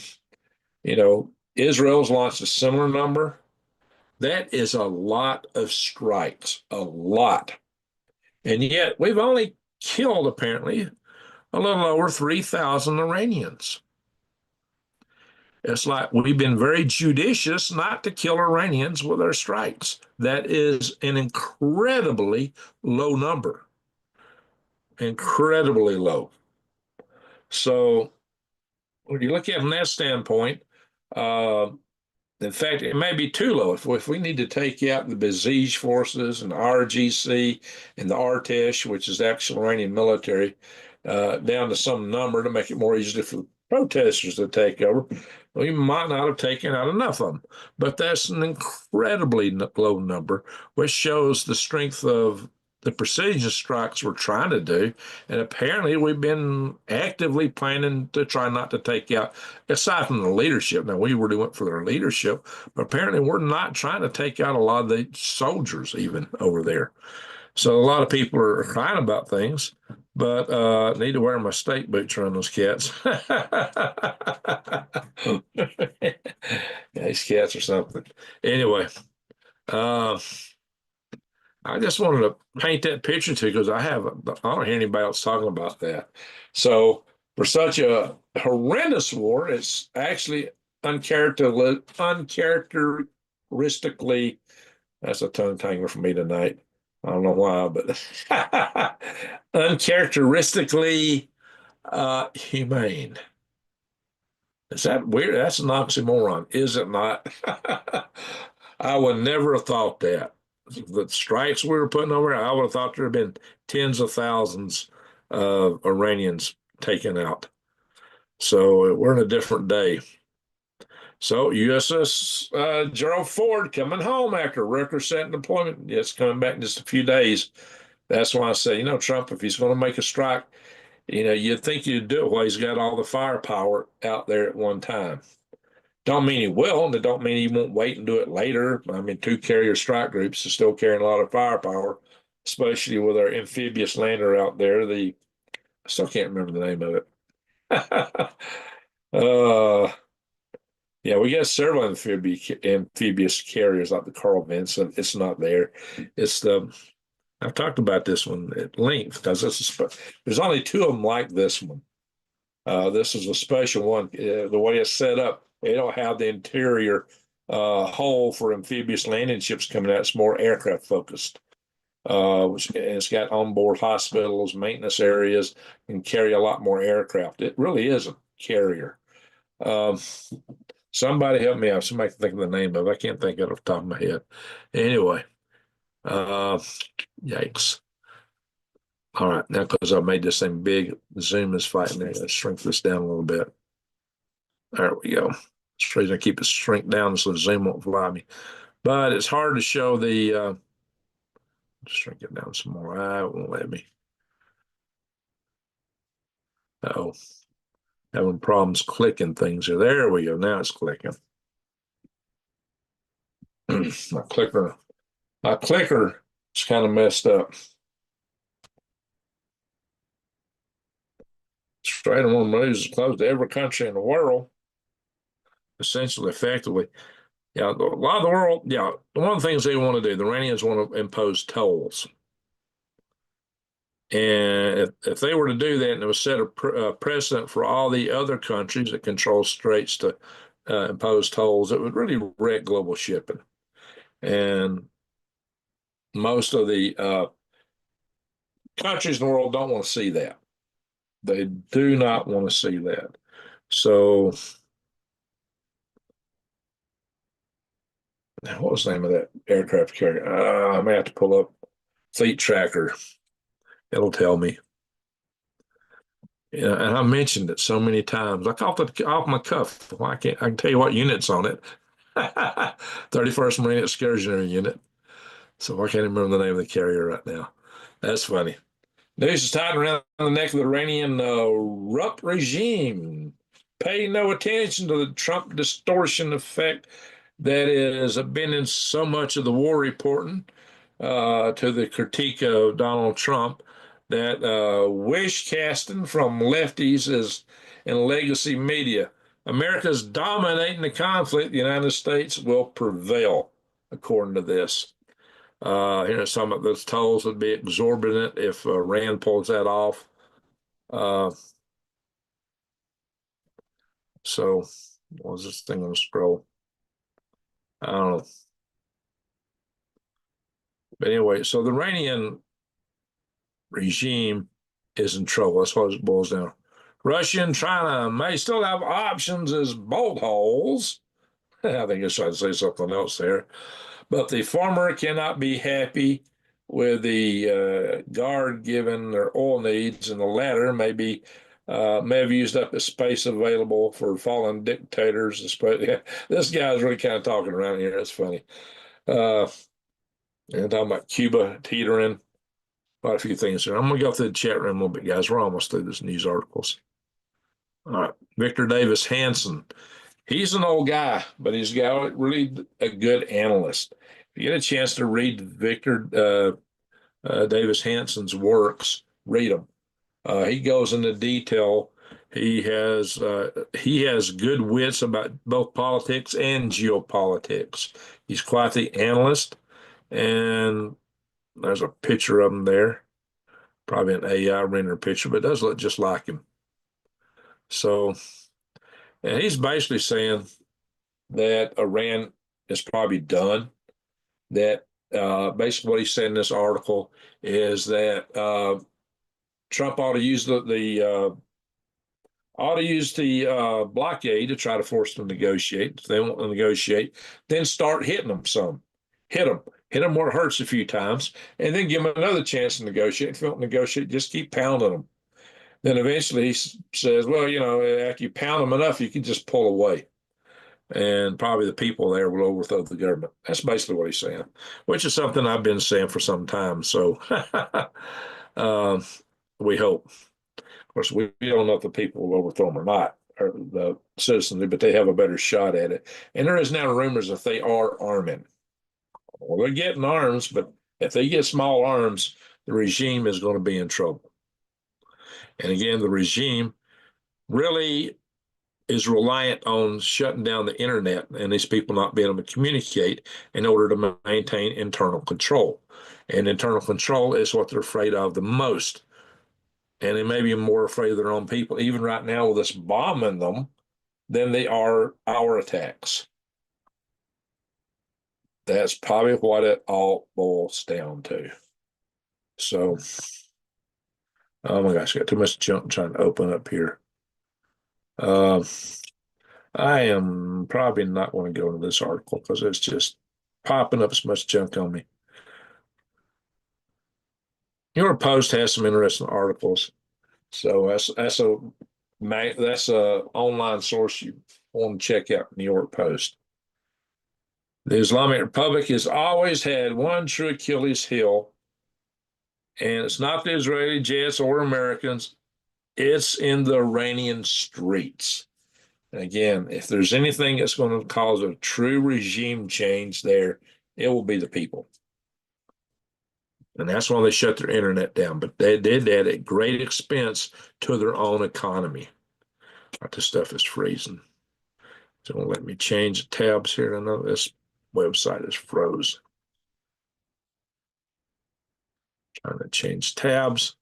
Speaker 1: Israel's launched a similar number. That is a lot of strikes, a lot. And yet we've only killed, apparently, a little over 3,000 Iranians. It's like we've been very judicious not to kill Iranians with our strikes. That is an incredibly low number, incredibly low. So when you look at it from that standpoint, uh, in fact, it may be too low. If we need to take out the Basij forces and the RGC and the Artesh, which is the actual Iranian military, down to some number to make it more easy for the protesters to take over, we might not have taken out enough of them. But that's an incredibly low number, which shows the strength of the precision strikes we're trying to do. And apparently we've been actively planning to try not to take out, aside from the leadership. Now, we were doing it for their leadership, but apparently we're not trying to take out a lot of the soldiers even over there. So a lot of people are crying about things, but I need to wear my state boots around those cats. Yeah, these cats or something. Anyway, uh, I just wanted to paint that picture to you because I don't hear anybody else talking about that. So for such a horrendous war, it's actually uncharacteristically, that's a tongue tangler for me tonight. I don't know why, but uncharacteristically humane. Is that weird? That's an oxymoron, is it not? I would never have thought that. The strikes we were putting over, I would have thought there had been tens of thousands of Iranians taken out. So we're in a different day. So USS Gerald Ford coming home after record-setting deployment. It's coming back in just a few days. That's why I say, Trump, if he's going to make a strike, you'd think you'd do it while he's got all the firepower out there at one time. Don't mean he will, and it don't mean he won't wait and do it later. I mean, two carrier strike groups are still carrying a lot of firepower, especially with our amphibious lander out there. I still can't remember the name of it. Yeah, we got several amphibious carriers like the Carl Vinson. It's not there. I've talked about this one at length because there's only two of them like this one. This is a special one. The way it's set up, they don't have the interior hole for amphibious landing ships coming out. It's more aircraft focused. It's got onboard hospitals, maintenance areas, and carry a lot more aircraft. It really is a carrier. Somebody help me out. Somebody can think of the name of it. I can't think of it off the top of my head. Anyway, yikes. All right, now because I made this thing big, Zoom is fighting me. Let's shrink this down a little bit. There we go. It's reason I keep it shrink down so Zoom won't fly me. But it's hard to show the, shrink it down some more. It won't let me. Oh, having problems clicking things here. There we go. Now it's clicking. my clicker, my clicker is kind of messed up. Straight on moves is close to every country in the world, essentially, effectively. Yeah, a lot of the world, yeah, one of the things they want to do, the Iranians want to impose tolls. And if they were to do that and it was set a precedent for all the other countries that control straits to impose tolls, it would really wreck global shipping. And most of the countries in the world don't want to see that. They do not want to see that. So, what was the name of that aircraft carrier? I may have to pull up Fleet Tracker. It'll tell me. Yeah, and I mentioned it so many times. I caught it off my cuff. Well, I can tell you what unit's on it. 31st Marine Excursionary Unit. So I can't remember the name of the carrier right now. That's funny. News is tied around the neck of the Iranian Rupp regime. Pay no attention to the Trump distortion effect that has been in so much of the war reporting to the critique of Donald Trump that wish casting from lefties is in legacy media. America's dominating the conflict. The United States will prevail, according to this. Here, some of those tolls would be exorbitant if Rand pulls that off. Uh, so, what was this thing on the scroll? I don't know. But anyway, so the Iranian regime is in trouble. That's what it boils down. Russia and China may still have options as bolt holes. I think I was trying to say something else there. But the former cannot be happy with the guard given their oil needs, and the latter may have used up the space available for fallen dictators. This guy's really kind of talking around here. It's funny. Uh, and talking about Cuba teetering, quite a few things here. I'm going to go through the chat room a little bit, guys. We're almost through this news articles. All right. Victor Davis Hanson. He's an old guy, but he's got really a good analyst. If you get a chance to read Victor Davis Hanson's works, read them. He goes into detail. He has good wits about both politics and geopolitics. He's quite the analyst, and there's a picture of him there. Probably an AI render picture, but it does look just like him. So, and he's basically saying that Iran is probably done. That basically what he said in this article is that Trump ought to use the blockade to try to force them to negotiate. If they want to negotiate, then start hitting them some. Hit them where it hurts a few times, and then give them another chance to negotiate. If they don't negotiate, just keep pounding them. Then eventually he says, well, after you pound them enough, you can just pull away. And probably the people there will overthrow the government. That's basically what he's saying, which is something I've been saying for some time. So um, we hope. Of course, we don't know if the people will overthrow them or not, or the citizens, but they have a better shot at it. And there is now rumors that they are arming. Well, they're getting arms, but if they get small arms, the regime is going to be in trouble. And again, the regime really is reliant on shutting down the internet and these people not being able to communicate in order to maintain internal control. And internal control is what they're afraid of the most. And they may be more afraid of their own people, even right now with us bombing them, than they are our attacks. That's probably what it all boils down to. So, oh my gosh, I got too much junk trying to open up here. I am probably not going to go into this article because it's just popping up so much junk on me. New York Post has some interesting articles. So that's a online source you want to check out, New York Post. The Islamic Republic has always had one true Achilles heel, and it's not the Israeli jets or Americans. It's in the Iranian streets. And again, if there's anything that's going to cause a true regime change there, it will be the people. And that's why they shut their internet down. But they did that at great expense to their own economy. But this stuff is freezing. So don't let me change the tabs here. I know this website is froze. Trying to change tabs,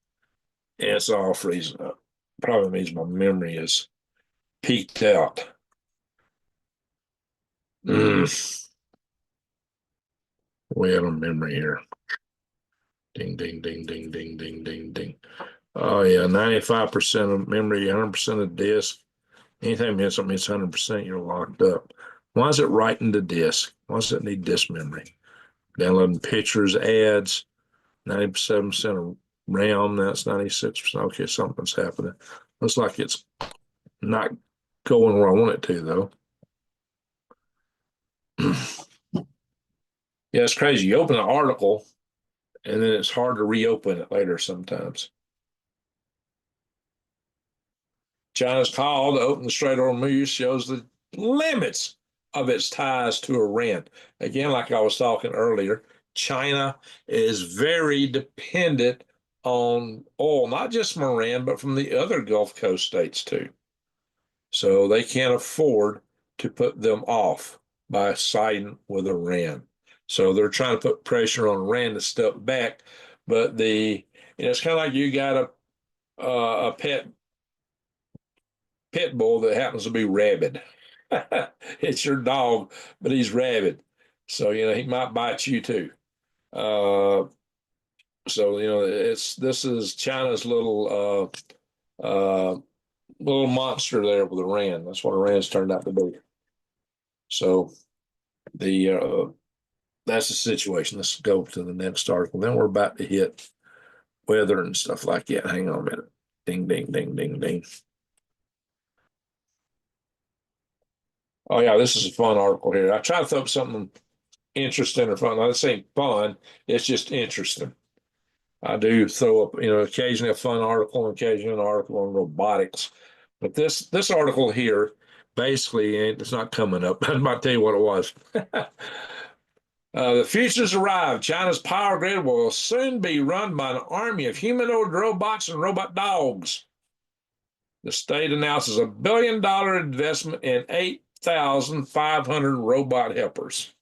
Speaker 1: and it's all freezing up. Probably means my memory is peaked out. We have a memory here. Ding, ding, ding, ding, ding, ding, ding, ding. Oh, yeah, 95% of memory, 100% of disk. Anything means something means 100%, you're locked up. Why is it writing to disk? Why does it need disk memory? Downloading pictures, ads, 97% of RAM, that's 96%. Okay, something's happening. Looks like it's not going where I want it to, though. Yeah, it's crazy. You open an article, and then it's hard to reopen it later sometimes. China's call to open the Strait of Hormuz shows the limits of its ties to Iran. Again, like I was talking earlier, China is very dependent on oil, not just from Iran, but from the other Gulf Coast states too. So they can't afford to put them off by siding with Iran. So they're trying to put pressure on Iran to step back. But it's kind of like you got a pit bull that happens to be rabid. It's your dog, but he's rabid. So, he might bite you too. Uh, so, this is China's little monster there with Iran. That's what Iran's turned out to be. So that's the situation. Let's go to the next article. Then we're about to hit weather and stuff like that. Hang on a minute. Ding, ding, ding, ding, ding. Oh yeah, this is a fun article here. I try to throw up something interesting or fun. This ain't fun. It's just interesting. I do throw up, occasionally a fun article and occasionally an article on robotics. But this article here, basically, it's not coming up. I'm about to tell you what it was. The future's arrived. China's power grid will soon be run by an army of humanoid robots and robot dogs. The state announces $1 billion investment in 8,500 robot helpers.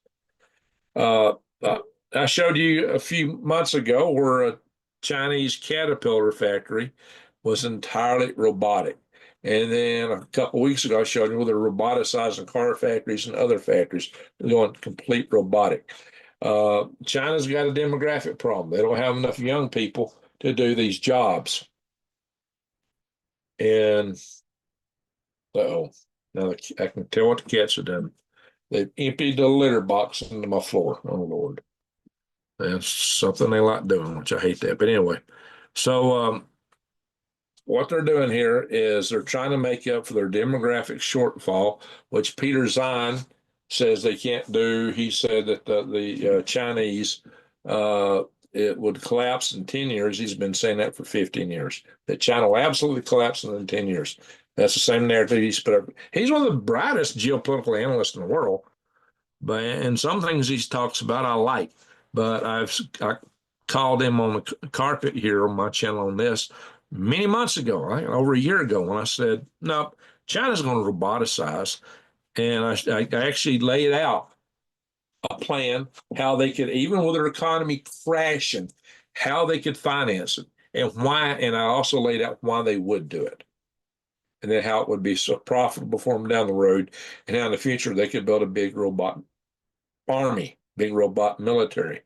Speaker 1: Uh, I showed you a few months ago where a Chinese Caterpillar factory was entirely robotic. And then a couple of weeks ago, I showed you where they're roboticizing car factories and other factories going complete robotic. China's got a demographic problem. They don't have enough young people to do these jobs. And now I can tell what the cats have done. They've emptied the litter box into my floor. Oh Lord, that's something they like doing, which I hate that. But anyway, so what they're doing here is they're trying to make up for their demographic shortfall, which Peter Zahn says they can't do. He said that the Chinese it would collapse in 10 years. He's been saying that for 15 years, that China will absolutely collapse in 10 years. That's the same narrative he's put up. He's one of the brightest geopolitical analysts in the world, and some things he talks about I like. But I called him on the carpet here on my channel on this many months ago, right? Over a year ago, when I said, no, China's going to roboticize. And I actually laid out a plan how they could, even with their economy crashing, how they could finance it and why. And I also laid out why they would do it. And then how it would be so profitable for them down the road, and how in the future they could build a big robot army, big robot military.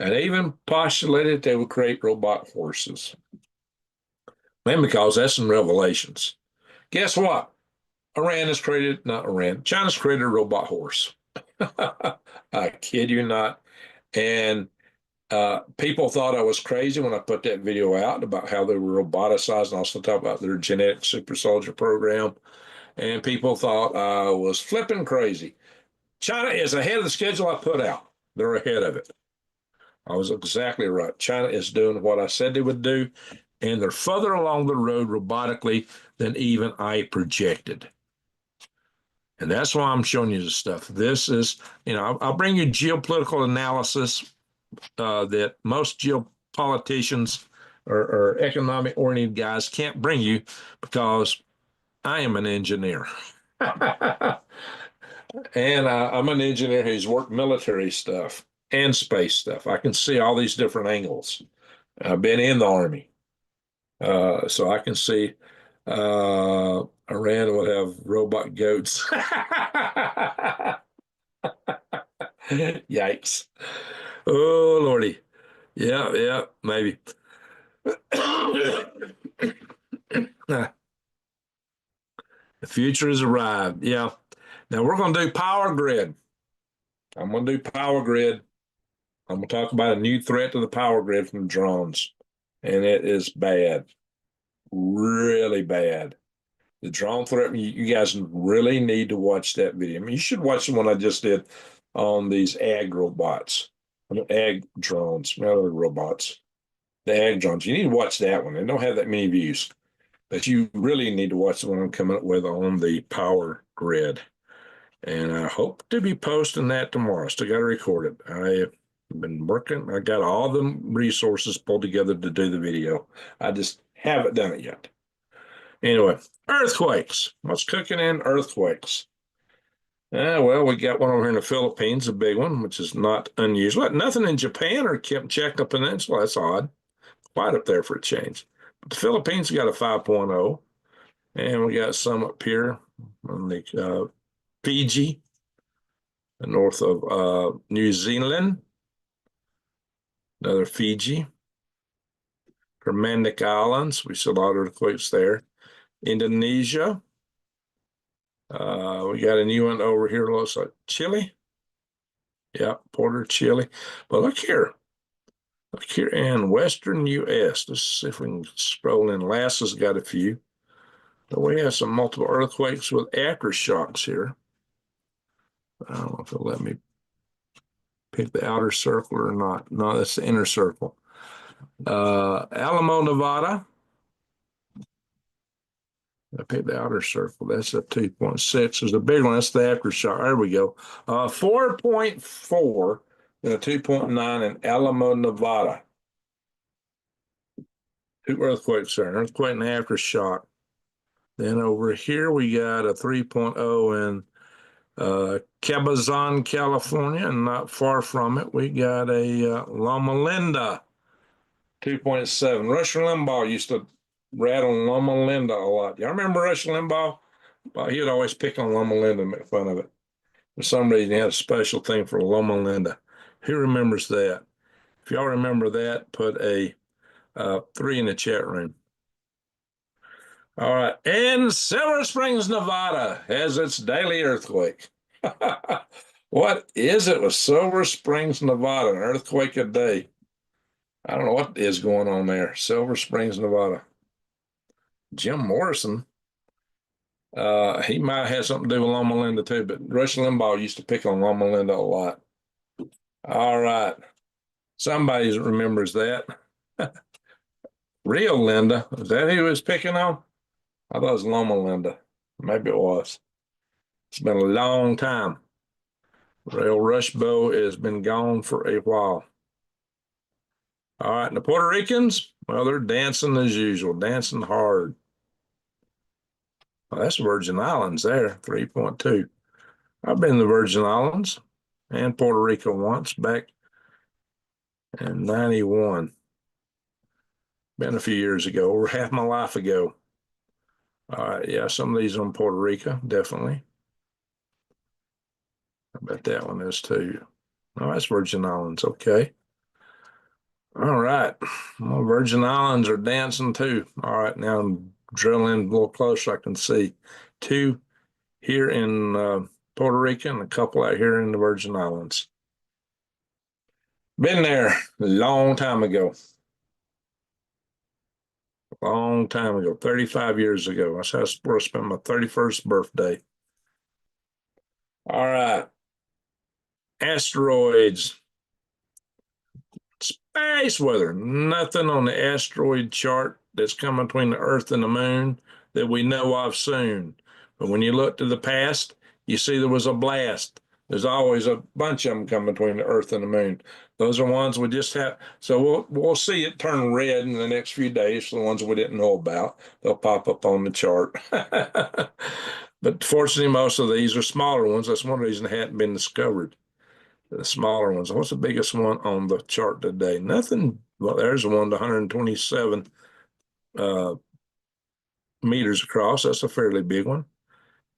Speaker 1: And they even postulated they would create robot horses. And because that's in Revelations. Guess what? China's created a robot horse. I kid you not. And People thought I was crazy when I put that video out about how they were roboticized and also talk about their genetic super soldier program. And people thought I was flipping crazy. China is ahead of the schedule I put out. They're ahead of it. I was exactly right. China is doing what I said they would do, and they're further along the road robotically than even I projected. And that's why I'm showing you this stuff. This is, I'll bring you geopolitical analysis that most geopoliticians or economic oriented guys can't bring you because I am an engineer. And I'm an engineer who's worked military stuff and space stuff. I can see all these different angles. I've been in the Army. So I can see Iran would have robot goats. Yikes. Oh, Lordy. Yeah, yeah, maybe. The future has arrived. Yeah. Now we're going to do power grid. I'm going to do power grid. I'm going to talk about a new threat to the power grid from drones. And it is bad. Really bad. The drone threat, you guys really need to watch that video. I mean, you should watch the one I just did on these ag robots. I mean, ag drones, not other robots. The ag drones. You need to watch that one. They don't have that many views. But you really need to watch the one I'm coming up with on the power grid. And I hope to be posting that tomorrow. Still got to record it. I've been working. I got all the resources pulled together to do the video. I just haven't done it yet. Anyway, earthquakes. What's cooking in earthquakes? Well, we got one over here in the Philippines, a big one, which is not unusual. Nothing in Japan or Kamchatka Peninsula. That's odd. Quite up there for a change. But the Philippines got a 5.0. And we got some up here on the Fiji, north of New Zealand. Another Fiji. Germanic Islands. We saw a lot of earthquakes there. Indonesia. We got a new one over here, looks like Chile. Yeah, Porter, Chile. But look here. Look here in western U.S. Let's see if we can scroll in. Alaska's got a few. But we have some multiple earthquakes with aftershocks here. I don't know if it'll let me pick the outer circle or not. No, that's the inner circle. Alamo, Nevada. I picked the outer circle. That's a 2.6. There's a big one. That's the aftershock. There we go. 4.4 and a 2.9 in Alamo, Nevada. Two earthquakes there. An earthquake and aftershock. Then over here we got a 3.0 in Cabazon, California, and not far from it we got a Loma Linda 2.7. Rush Limbaugh used to rat on Loma Linda a lot. Y'all remember Rush Limbaugh? Well, he would always pick on Loma Linda and make fun of it. For some reason, he had a special thing for Loma Linda. Who remembers that? If y'all remember that, put a 3 in the chat room. All right. And Silver Springs, Nevada has its daily earthquake. What is it with Silver Springs, Nevada? An earthquake a day. I don't know what is going on there. Silver Springs, Nevada. Jim Morrison. He might have something to do with Loma Linda too, but Rush Limbaugh used to pick on Loma Linda a lot. All right. Somebody remembers that. Rio Linda. Is that who he was picking on? I thought it was Loma Linda. Maybe it was. It's been a long time. Rail Rushbo has been gone for a while. All right, and the Puerto Ricans, well, they're dancing as usual, dancing hard. Well, that's Virgin Islands there, 3.2. I've been to the Virgin Islands and Puerto Rico once back in 91. Been a few years ago, over half my life ago. All right, yeah, some of these on Puerto Rico, definitely. I bet that one is too. Oh, that's Virgin Islands, okay. All right, well, Virgin Islands are dancing too. All right, now I'm drilling a little closer. I can see two here in Puerto Rico and a couple out here in the Virgin Islands. Been there a long time ago. Long time ago, 35 years ago. That's where I spent my 31st birthday. All right. Asteroids. Space weather. Nothing on the asteroid chart that's coming between the Earth and the moon that we know of soon. But when you look to the past, you see there was a blast. There's always a bunch of them coming between the Earth and the moon. Those are ones we just have. So we'll see it turn red in the next few days. The ones we didn't know about, they'll pop up on the chart. But fortunately, most of these are smaller ones. That's one reason they hadn't been discovered. The smaller ones. What's the biggest one on the chart today? Nothing. Well, there's one, 127 uh, meters across. That's a fairly big one.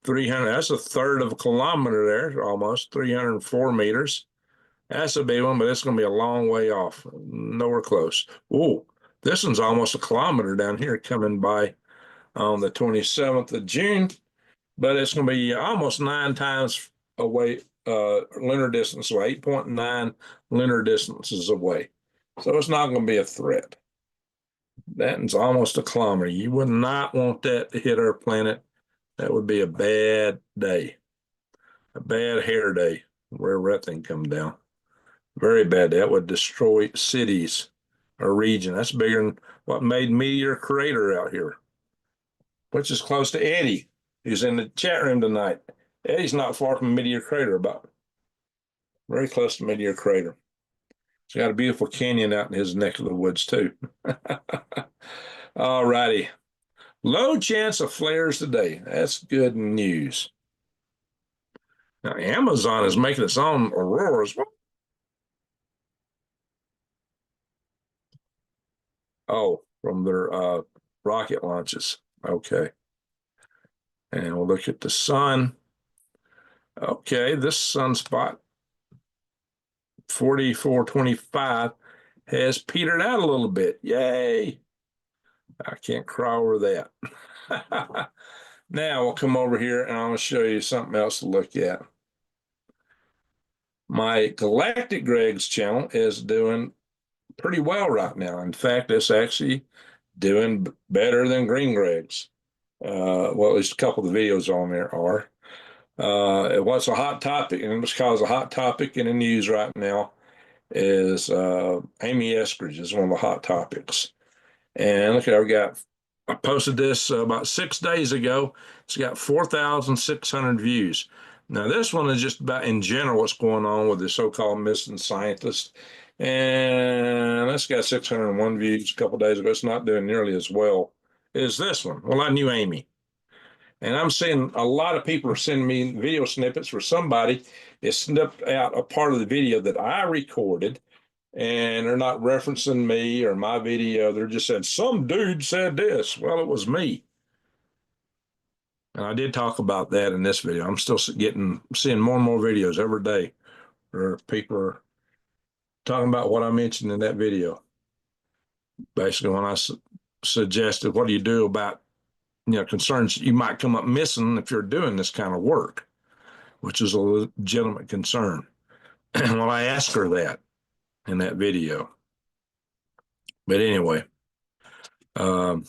Speaker 1: 300. That's a third of a kilometer there, almost 304 meters. That's a big one, but it's going to be a long way off. Nowhere close. Oh, this one's almost a kilometer down here coming by on the 27th of June, but it's going to be almost 9 times away, lunar distance away, 8.9 lunar distances away. So it's not going to be a threat. That's almost a kilometer. You would not want that to hit our planet. That would be a bad day, a bad hair day where everything come down. Very bad. That would destroy cities or region. That's bigger than what made Meteor Crater out here, which is close to Eddie, who's in the chat room tonight. Eddie's not far from Meteor Crater, about very close to Meteor Crater. He's got a beautiful canyon out in his neck of the woods, too. All righty. Low chance of flares today. That's good news. Now, Amazon is making its own auroras. Oh, from their rocket launches. Okay. And we'll look at the sun. Okay, this sunspot, 4425, has petered out a little bit. Yay! I can't cry over that. Now we'll come over here and I'm going to show you something else to look at. My Galactic Greg's channel is doing pretty well right now. In fact, it's actually doing better than Green Greg's. Well, at least a couple of the videos on there are. What's a hot topic, and it's because a hot topic in the news right now is Amy Eskridge is one of the hot topics. And look, I posted this about 6 days ago. It's got 4,600 views. Now, this one is just about in general what's going on with the so-called missing scientist. And that's got 601 views a couple days ago. It's not doing nearly as well as this one. Well, I knew Amy. And I'm seeing a lot of people are sending me video snippets where somebody has snipped out a part of the video that I recorded, and they're not referencing me or my video. They're just saying, some dude said this. Well, it was me. And I did talk about that in this video. I'm still seeing more and more videos every day where people are talking about what I mentioned in that video. Basically, when I suggested, what do you do about concerns you might come up missing if you're doing this kind of work, which is a legitimate concern. Well, I asked her that in that video. But anyway, I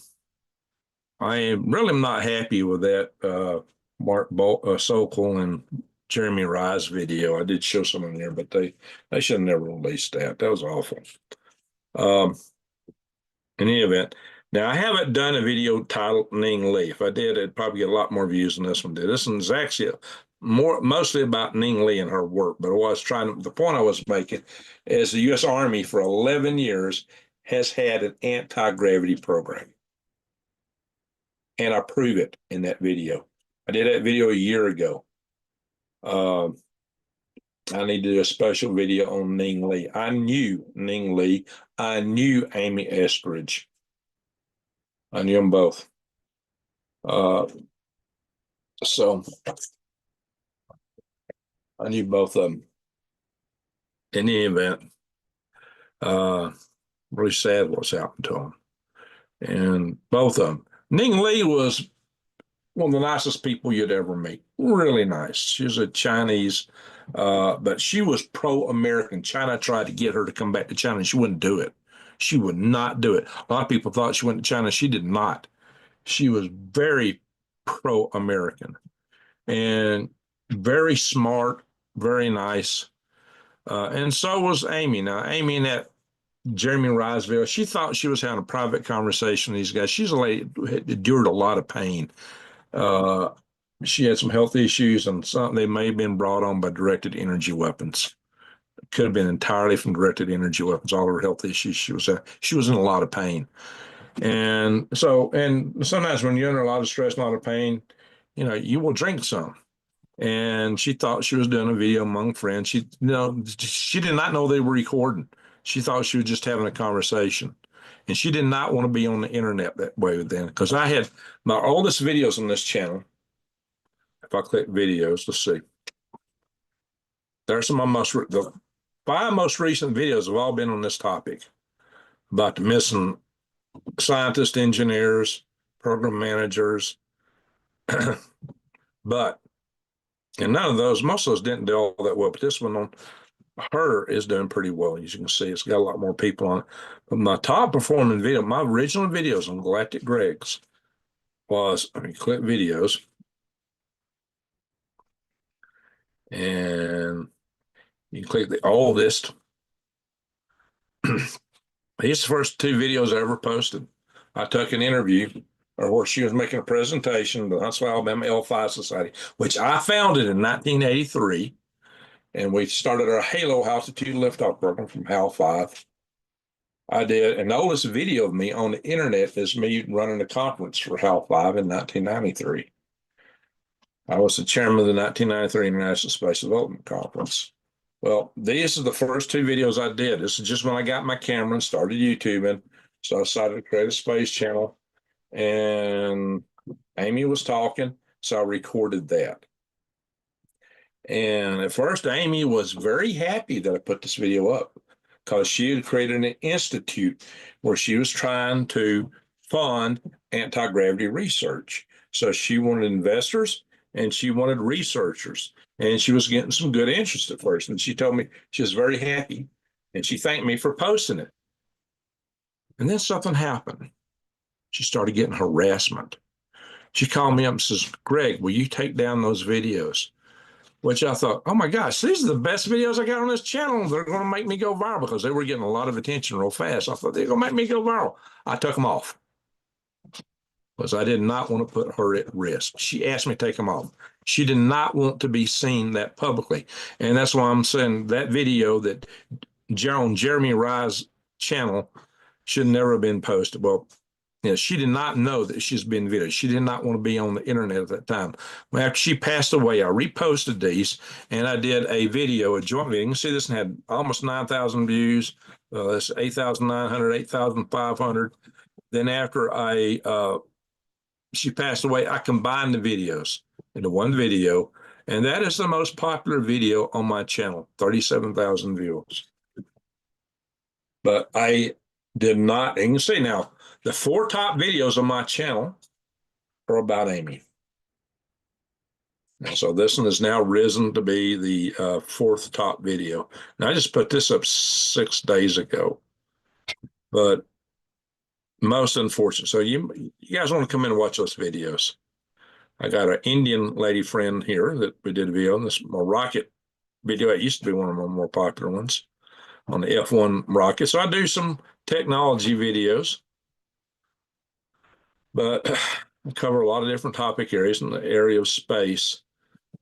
Speaker 1: am really not happy with that Mark Sokol and Jeremy Rise video. I did show some in there, but they should have never released that. That was awful. In any event, now I haven't done a video titled Ning Li. If I did, it'd probably get a lot more views than this one did. This one's actually mostly about Ning Li and her work. But the point I was making is the U.S. Army for 11 years has had an anti-gravity program. And I prove it in that video. I did that video a year ago. I need to do a special video on Ning Li. I knew Ning Li. I knew Amy Eskridge. I knew them both. So I knew both of them. In any event, really sad what's happened to them. And both of them. Ning Li was one of the nicest people you'd ever meet. Really nice. She was a Chinese, but she was pro-American. China tried to get her to come back to China, and she wouldn't do it. She would not do it. A lot of people thought she went to China. She did not. She was very pro-American and very smart, very nice. And so was Amy. Now, Amy in that Jeremy Riseville, she thought she was having a private conversation with these guys. She's a lady who had endured a lot of pain. Uh, she had some health issues, and some they may have been brought on by directed energy weapons. Could have been entirely from directed energy weapons. All her health issues, she was in a lot of pain, and so sometimes when you're under a lot of stress, a lot of pain, you will drink some. And she thought she was doing a video among friends. She did not know they were recording. She thought she was just having a conversation. And she did not want to be on the internet that way then. Because I had my oldest videos on this channel. If I click videos, let's see. There's the 5 most recent videos have all been on this topic about the missing scientists, engineers, program managers. And none of those, most of those didn't do all that well, but this one on her is doing pretty well. As you can see, it's got a lot more people on it. But my top performing video, my original videos on Galactic Greg's click videos. And you click the oldest. These are the first 2 videos I ever posted. I took an interview where she was making a presentation to the Huntsville, Alabama L5 Society, which I founded in 1983. And we started our Halo altitude liftoff program from HAL 5. I did, and the oldest video of me on the internet is me running a conference for HAL 5 in 1993. I was the chairman of the 1993 International Space Development Conference. Well, these are the first 2 videos I did. This is just when I got my camera and started YouTubing. So I decided to create a space channel. And Amy was talking, so I recorded that. And at first, Amy was very happy that I put this video up because she had created an institute where she was trying to fund anti-gravity research. So she wanted investors and she wanted researchers, and she was getting some good interest at first. And she told me she was very happy, and she thanked me for posting it. And then something happened. She started getting harassment. She called me up and says, "Greg, will you take down those videos?" Which I thought, oh my gosh, these are the best videos I got on this channel. They're going to make me go viral because they were getting a lot of attention real fast. I thought they're going to make me go viral. I took them off because I did not want to put her at risk. She asked me to take them off. She did not want to be seen that publicly. And that's why I'm saying that video that on Jeremy Rye's channel should never have been posted. Well, she did not know that she's been videoed. She did not want to be on the internet at that time. Well, after she passed away, I reposted these, and I did a video, a joint video. You can see this one had almost 9,000 views. That's 8,900, 8,500. Then after she passed away, I combined the videos into one video, and that is the most popular video on my channel, 37,000 views. But I did not, and you can see now, the 4 top videos on my channel are about Amy. And so this one has now risen to be the 4th top video. Now I just put this up 6 days ago, but most unfortunate. So you guys want to come in and watch those videos. I got an Indian lady friend here that we did a video on this rocket video. It used to be one of my more popular ones on the F1 rocket. So I do some technology videos. But I cover a lot of different topic areas in the area of space.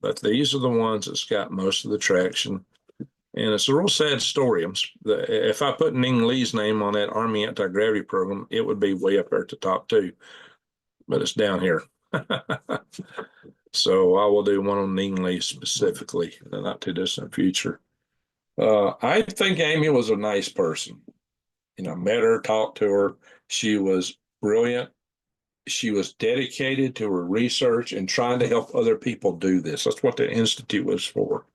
Speaker 1: But these are the ones that's got most of the traction. And it's a real sad story. If I put Ning Lee's name on that Army anti-gravity program, it would be way up there at the top 2. But it's down here. So I will do one on Ning Lee specifically in the not too distant future. I think Amy was a nice person. Met her, talked to her. She was brilliant. She was dedicated to her research and trying to help other people do this. That's what the Institute was for.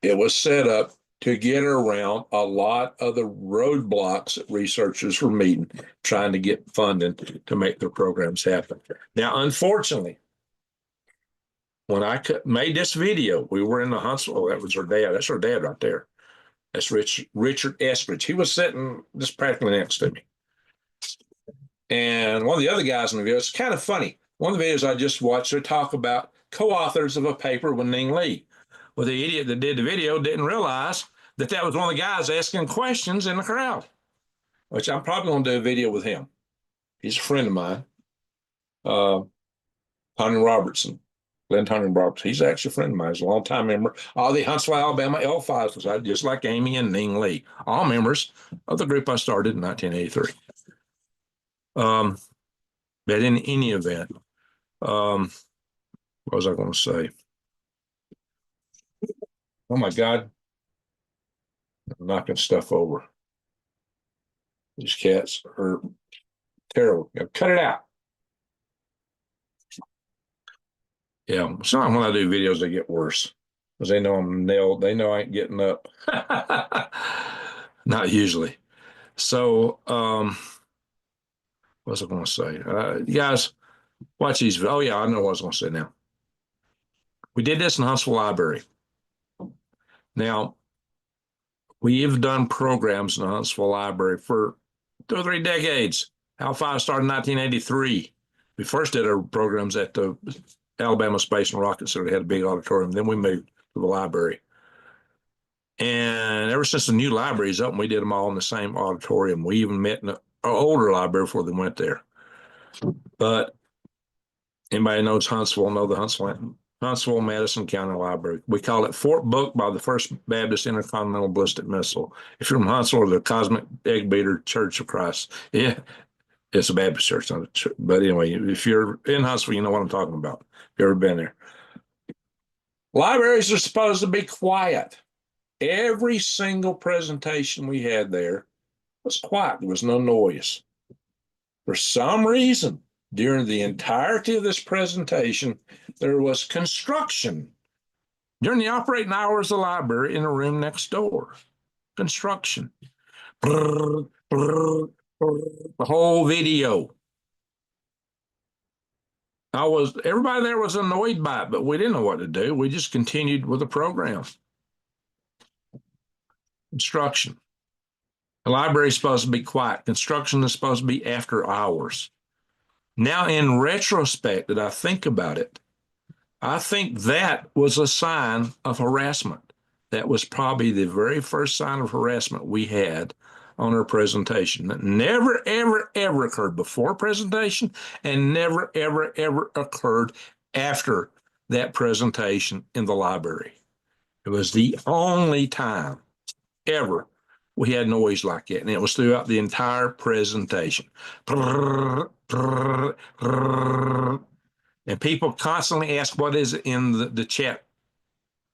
Speaker 1: It was set up to get around a lot of the roadblocks that researchers were meeting, trying to get funding to make their programs happen. Now, unfortunately, when I made this video, we were in the Huntsville. That was our dad. That's our dad right there. That's Richard Eskridge. He was sitting just practically next to me. And one of the other guys in the video, it's kind of funny. One of the videos I just watched, they talk about co-authors of a paper with Ning Lee. Well, the idiot that did the video didn't realize that that was one of the guys asking questions in the crowd, which I'm probably going to do a video with him. He's a friend of mine, Tony Robertson. Glenn Tony Robertson. He's actually a friend of mine. He's a long-time member of the Huntsville, Alabama L5 Society, just like Amy and Ning Lee, all members of the group I started in 1983. But in any event, what was I going to say? Oh my God, I'm knocking stuff over. These cats are terrible. Cut it out. Yeah, sometimes when I do videos, they get worse because they know I'm nailed. They know I ain't getting up. Not usually. So, what was I going to say? You guys, watch these. Oh, yeah, I know what I was going to say now. We did this in Huntsville Library. Now, we've done programs in the Huntsville Library for 2 or 3 decades. Al-5 started in 1983. We first did our programs at the Alabama Space and Rocket Center. They had a big auditorium. Then we moved to the library. And ever since the new library's open, we did them all in the same auditorium. We even met in an older library before they went there. But anybody knows Huntsville, know the Huntsville Madison County Library. We call it Fort Book by the First Baptist Intercontinental Ballistic Missile. If you're from Huntsville, the Cosmic Egg Beater Church of Christ. Yeah, it's a Baptist church, not a church. But anyway, if you're in Huntsville, you know what I'm talking about. If you've ever been there. Libraries are supposed to be quiet. Every single presentation we had there was quiet. There was no noise. For some reason, during the entirety of this presentation, there was construction during the operating hours of the library in the room next door. Construction. Brrr, brrr, brrr, the whole video. Everybody there was annoyed by it, but we didn't know what to do. We just continued with the program. Construction. The library is supposed to be quiet. Construction is supposed to be after hours. Now, in retrospect, that I think about it, I think that was a sign of harassment. That was probably the very first sign of harassment we had on our presentation. That never, ever, ever occurred before presentation and never, ever, ever occurred after that presentation in the library. It was the only time ever we had noise like that, and it was throughout the entire presentation. And people constantly ask, what is it in the chat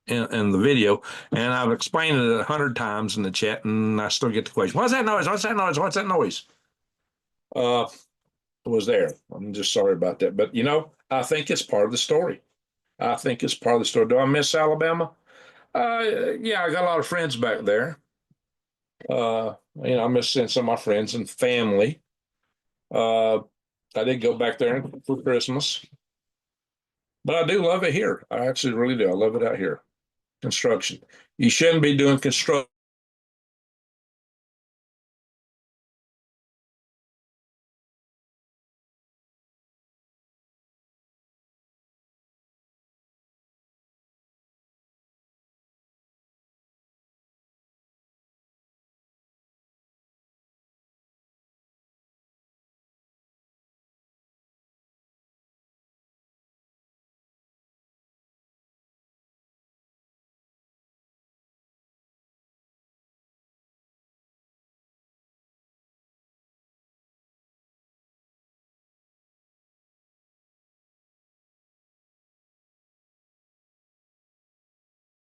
Speaker 1: in the video? And I've explained it 100 times in the chat, and I still get the question, what's that noise? What's that noise? What's that noise? It was there. I'm just sorry about that. But, you know, I think it's part of the story. I think it's part of the story. Do I miss Alabama? Yeah, I got a lot of friends back there. You know, I miss seeing some of my friends and family. I did go back there for Christmas, but I do love it here. I actually really do. I love it out here. Construction. You shouldn't be doing construction